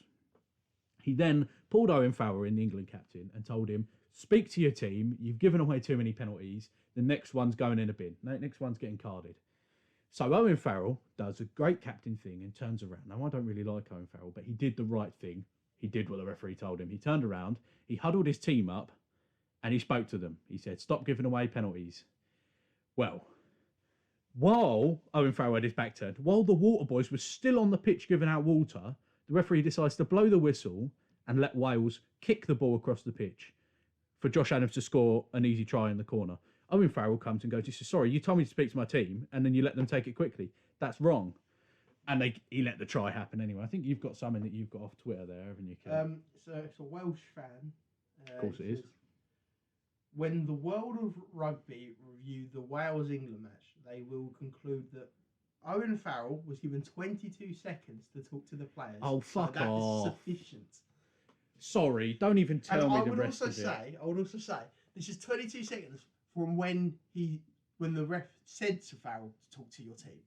He then pulled Owen Farrell in, the England captain, and told him, speak to your team. You've given away too many penalties. The next one's going in a bin. The next one's getting carded. So Owen Farrell does a great captain thing and turns around. Now, I don't really like Owen Farrell, but he did the right thing. He did what the referee told him. He turned around, he huddled his team up, and he spoke to them. He said, stop giving away penalties. Well, while Owen Farrell had his back turned, while the water boys were still on the pitch giving out water, the referee decides to blow the whistle and let Wales kick the ball across the pitch for Josh Adams to score an easy try in the corner. Owen Farrell comes and goes, he says, sorry, you told me to speak to my team, and then you let them take it quickly. That's wrong. And he let the try happen anyway. I think you've got something that you've got off Twitter there, haven't you, Ken? So it's a Welsh fan. Of course it is. When the world of rugby review the Wales-England match, they will conclude that Owen Farrell was given 22 seconds to talk to the players. Oh, fuck so that off. is sufficient. Sorry, don't even tell me the rest of it. I would also say, this is 22 seconds from when the ref said to Farrell to talk to your team.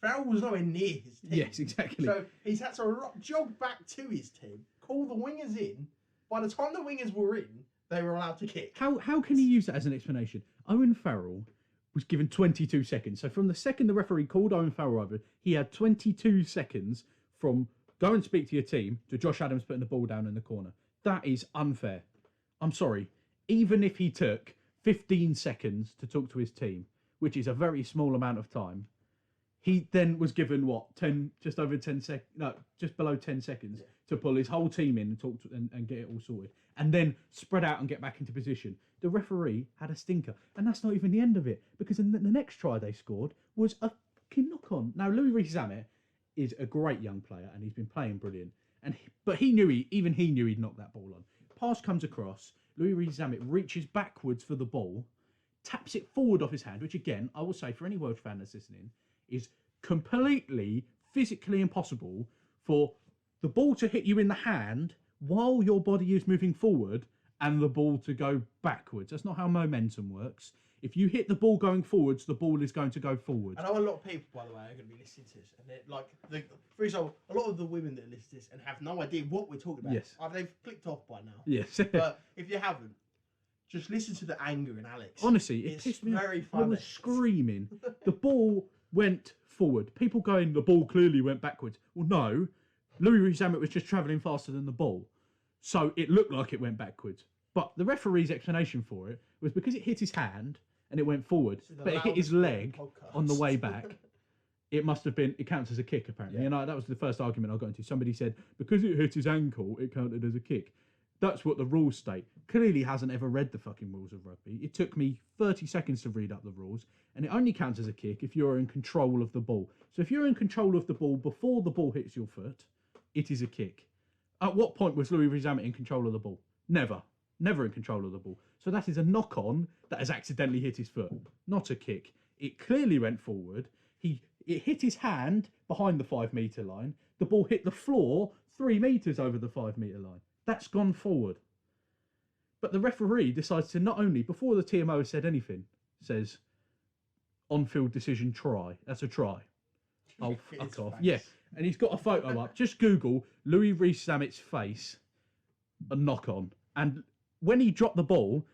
Farrell was nowhere near his team. Yes, exactly. So he's had to jog back to his team, call the wingers in. By the time the wingers were in, they were allowed to kick. How can he use that as an explanation? Owen Farrell was given 22 seconds. So from the second the referee called Owen Farrell over, he had 22 seconds from go and speak to your team to Josh Adams putting the ball down in the corner. That is unfair. I'm sorry. Even if he took 15 seconds to talk to his team, which is a very small amount of time, he then was given just over 10 seconds, no, just below 10 seconds to pull his whole team in and talk to, and get it all sorted, and then spread out and get back into position. The referee had a stinker, and that's not even the end of it, because the next try they scored was a fucking knock-on. Now, Louis Rees-Zammit is a great young player, and he's been playing brilliant, but he knew he'd knocked that ball on. Pass comes across, Louis Rees-Zammit reaches backwards for the ball, taps it forward off his hand, which again, I will say for any Welsh fan that's listening, is completely physically impossible for the ball to hit you in the hand while your body is moving forward and the ball to go backwards. That's not how momentum works. If you hit the ball going forwards, the ball is going to go forward. I know a lot of people, by the way, are going to be listening to this, and they're for example, a lot of the women that listen to this and have no idea what we're talking about. Yes. They've clicked off by now. Yes. But if you haven't, just listen to the anger in Alex. Honestly, it pissed me off. Very funny. I was screaming. The ball went forward. People going, the ball clearly went backwards. Well, no. Louis Rees-Zammit was just travelling faster than the ball. So it looked like it went backwards. But the referee's explanation for it was because it hit his hand and it went forward, but it hit his leg on the way back. It counts as a kick, apparently. Yeah. And that was the first argument I got into. Somebody said, because it hit his ankle, it counted as a kick. That's what the rules state. Clearly hasn't ever read the fucking rules of rugby. It took me 30 seconds to read up the rules, and it only counts as a kick if you're in control of the ball. So if you're in control of the ball before the ball hits your foot, it is a kick. At what point was Louis Rees-Zammit in control of the ball? Never. Never in control of the ball. So that is a knock-on that has accidentally hit his foot, not a kick. It clearly went forward. It hit his hand behind the 5 metre line. The ball hit the floor 3 metres over the 5 metre line. That's gone forward. But the referee decides to not only, before the TMO has said anything, says, on-field decision try. That's a try. Oh, fuck off. Yeah, and he's got a photo up. Just Google Louis Rees-Zammit's face, a knock-on. And when he dropped the ball,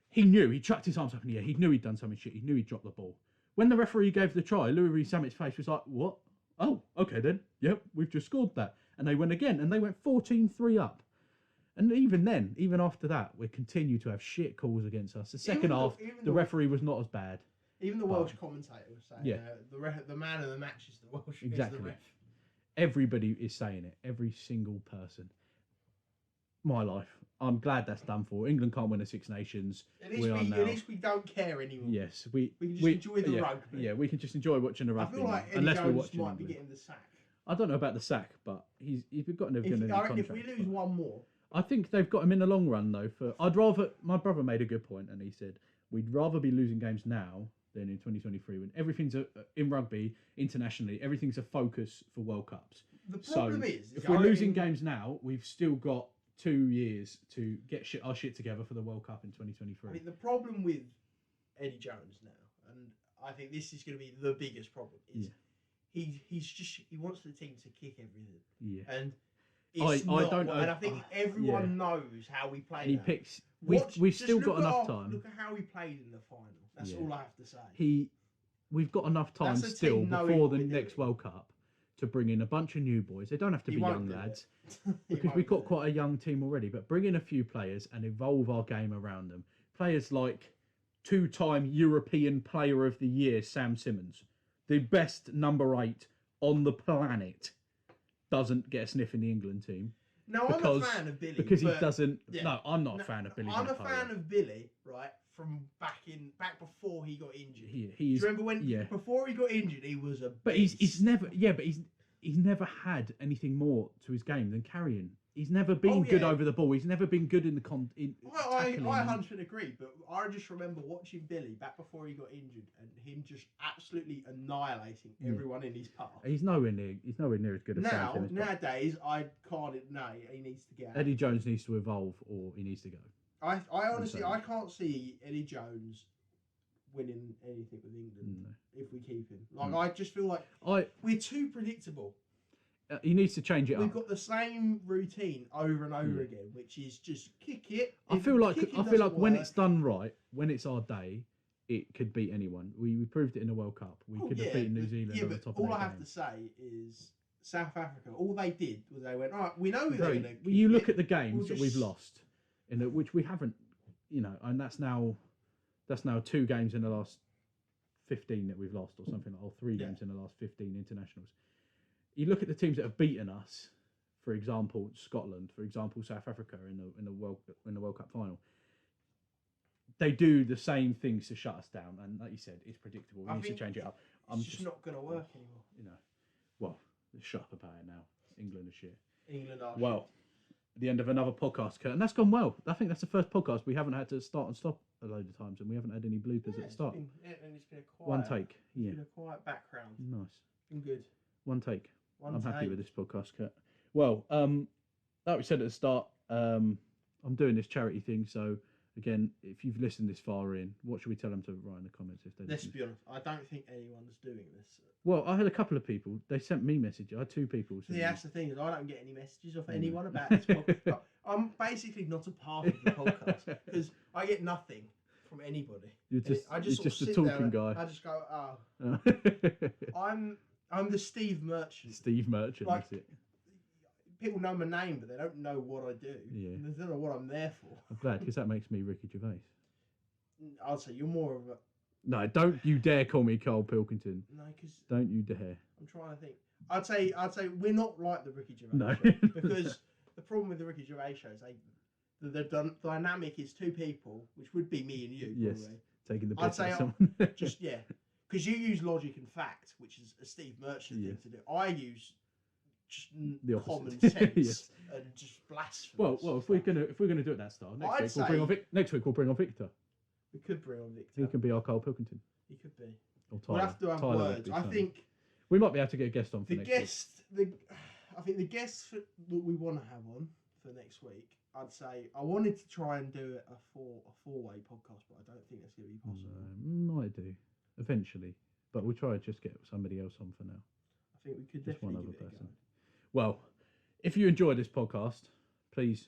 he chucked his arms up in the air. He knew he'd done something shit. He knew he'd dropped the ball. When the referee gave the try, Louis Rees-Zammit's face was like, what? Oh, okay then. Yep, we've just scored that. And they went again, and they went 14-3 up. And even then, even after that, we continue to have shit calls against us. The second half, the referee was not as bad. Even the Welsh commentator was saying, the man of the match is the Welsh. Exactly. Is the ref. Everybody is saying it. Every single person. My life. I'm glad that's done for. England can't win a Six Nations. At least we don't care anymore. Yes, we can just enjoy the rugby. Yeah, we can just enjoy watching the rugby. I feel like unless Eddie we're Jones watching might be getting the sack. I don't know about the sack, but he's got a good contract. If we lose one more, I think they've got him in the long run though. My brother made a good point, and he said we'd rather be losing games now than in 2023 when everything's in rugby internationally. Everything's a focus for World Cups. The problem is if we're losing games now, we've still got 2 years to get our shit together for the World Cup in 2023. I mean, the problem with Eddie Jones now, and I think this is going to be the biggest problem, is he wants the team to kick everything. Yeah. And It's I not, don't know. and I think everyone knows how we play. And he picks. We've still got enough time. Look at how he played in the final. That's all I have to say. We've got enough time still before the next World Cup to bring in a bunch of new boys. They don't have to be young lads because we've got quite a young team already. But bring in a few players and evolve our game around them. Players like two-time European Player of the Year Sam Simmonds, the best number 8 on the planet, doesn't get a sniff in the England team. No, I'm a fan of Billy because he doesn't. Yeah, no, I'm not a fan of Billy. I'm a fan of Billy, right? From back before he got injured. Do you remember when? Yeah. Before he got injured, he was a. But he's never. Yeah, but he's never had anything more to his game than carrying. He's never been good over the ball. He's never been good in the I 100% agree, but I just remember watching Billy back before he got injured and him just absolutely annihilating everyone in his path. He's nowhere near as good as Sam Simmonds. Nowadays, I can't. No, he needs to get out. Eddie Jones needs to evolve, or he needs to go. I honestly I can't see Eddie Jones winning anything with England if we keep him. Like I just feel like we're too predictable. He needs to change it up. We've got the same routine over and over again, which is just kick it. I feel like when it's done right, when it's our day, it could beat anyone. We proved it in the World Cup. We could have beaten New Zealand on the top of all I have to say is South Africa. All they did was they went, all right, we know they're going to. You look at the games that we've lost, which we haven't, and that's now 2 games in the last 15 that we've lost, or something or 3 games in the last 15 internationals. You look at the teams that have beaten us, for example, Scotland, for example, South Africa in the World Cup final. They do the same things to shut us down, and like you said, it's predictable. We need to change it up. It's just not going to work anymore. Well, shut up about it now. England are shit. England are shit. The end of another podcast, Kurt, and that's gone well. I think that's the first podcast we haven't had to start and stop a load of times, and we haven't had any bloopers at the start. And it's been a quiet, one take. It's been a quiet background. Nice. Been good. One take. I'm happy with this podcast, Kurt. Well, like we said at the start, I'm doing this charity thing. So, again, if you've listened this far in, what should we tell them to write in the comments? Let's be honest, I don't think anyone's doing this. Well, I had a couple of people. They sent me messages. I had 2 people. That's the thing, is I don't get any messages off anyone about this podcast. I'm basically not not of the podcast because I get nothing from anybody. You're just a talking guy. I just go, I'm the Steve Merchant. Steve Merchant, that's it. People know my name, but they don't know what I do. Yeah. They don't know what I'm there for. I'm glad, because that makes me Ricky Gervais. I'll say you're more of a... No, don't you dare call me Carl Pilkington. No, because... Don't you dare. I'm trying to think. I'd say we're not like the Ricky Gervais show. Because the problem with the Ricky Gervais show is the dynamic is 2 people, which would be me and you, yes, probably. Taking the piss out of someone. Because you use logic and fact, which is a Steve Merchant thing to do. I use just common sense and just blasphemy. Well, if we're gonna do it that style, next week we'll bring on Victor. We could bring on Victor. He can be our Carl Pilkington. He could be. Or Tyler. We'll have to have words. I think we might be able to get a guest on for next week. I think the guests that we want to have on for next week, I'd say I wanted to try and do a four-way podcast, but I don't think that's going to be possible. Might do eventually, but we'll try to just get somebody else on for now. I think we could just definitely one other give it person. Well, if you enjoy this podcast, please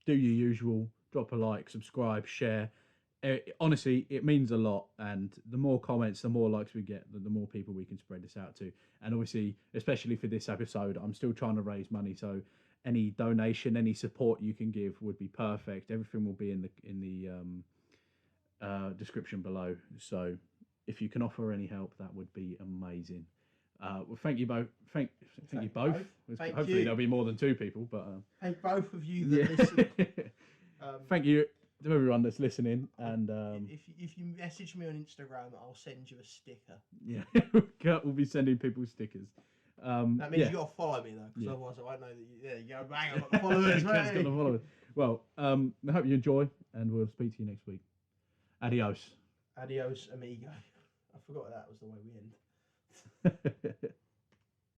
do your usual: drop a like, subscribe, share. Honestly, it means a lot, and the more comments, the more likes we get, the more people we can spread this out to. And obviously, especially for this episode, I'm still trying to raise money, so any donation, any support you can give would be perfect. Everything will be in the description below. So if you can offer any help, that would be amazing. Well, thank you both. Thank you both. Hopefully there'll be more than 2 people, but thank both of you that listen. Thank you to everyone that's listening. And if you message me on Instagram, I'll send you a sticker. Yeah, Kurt will be sending people stickers. That means you got to follow me though, because otherwise I won't know that you. There you go, bang! I've got the followers. Kurt's got the followers. Well, I hope you enjoy, and we'll speak to you next week. Adios. Adios, amigo. I forgot that was the way we end.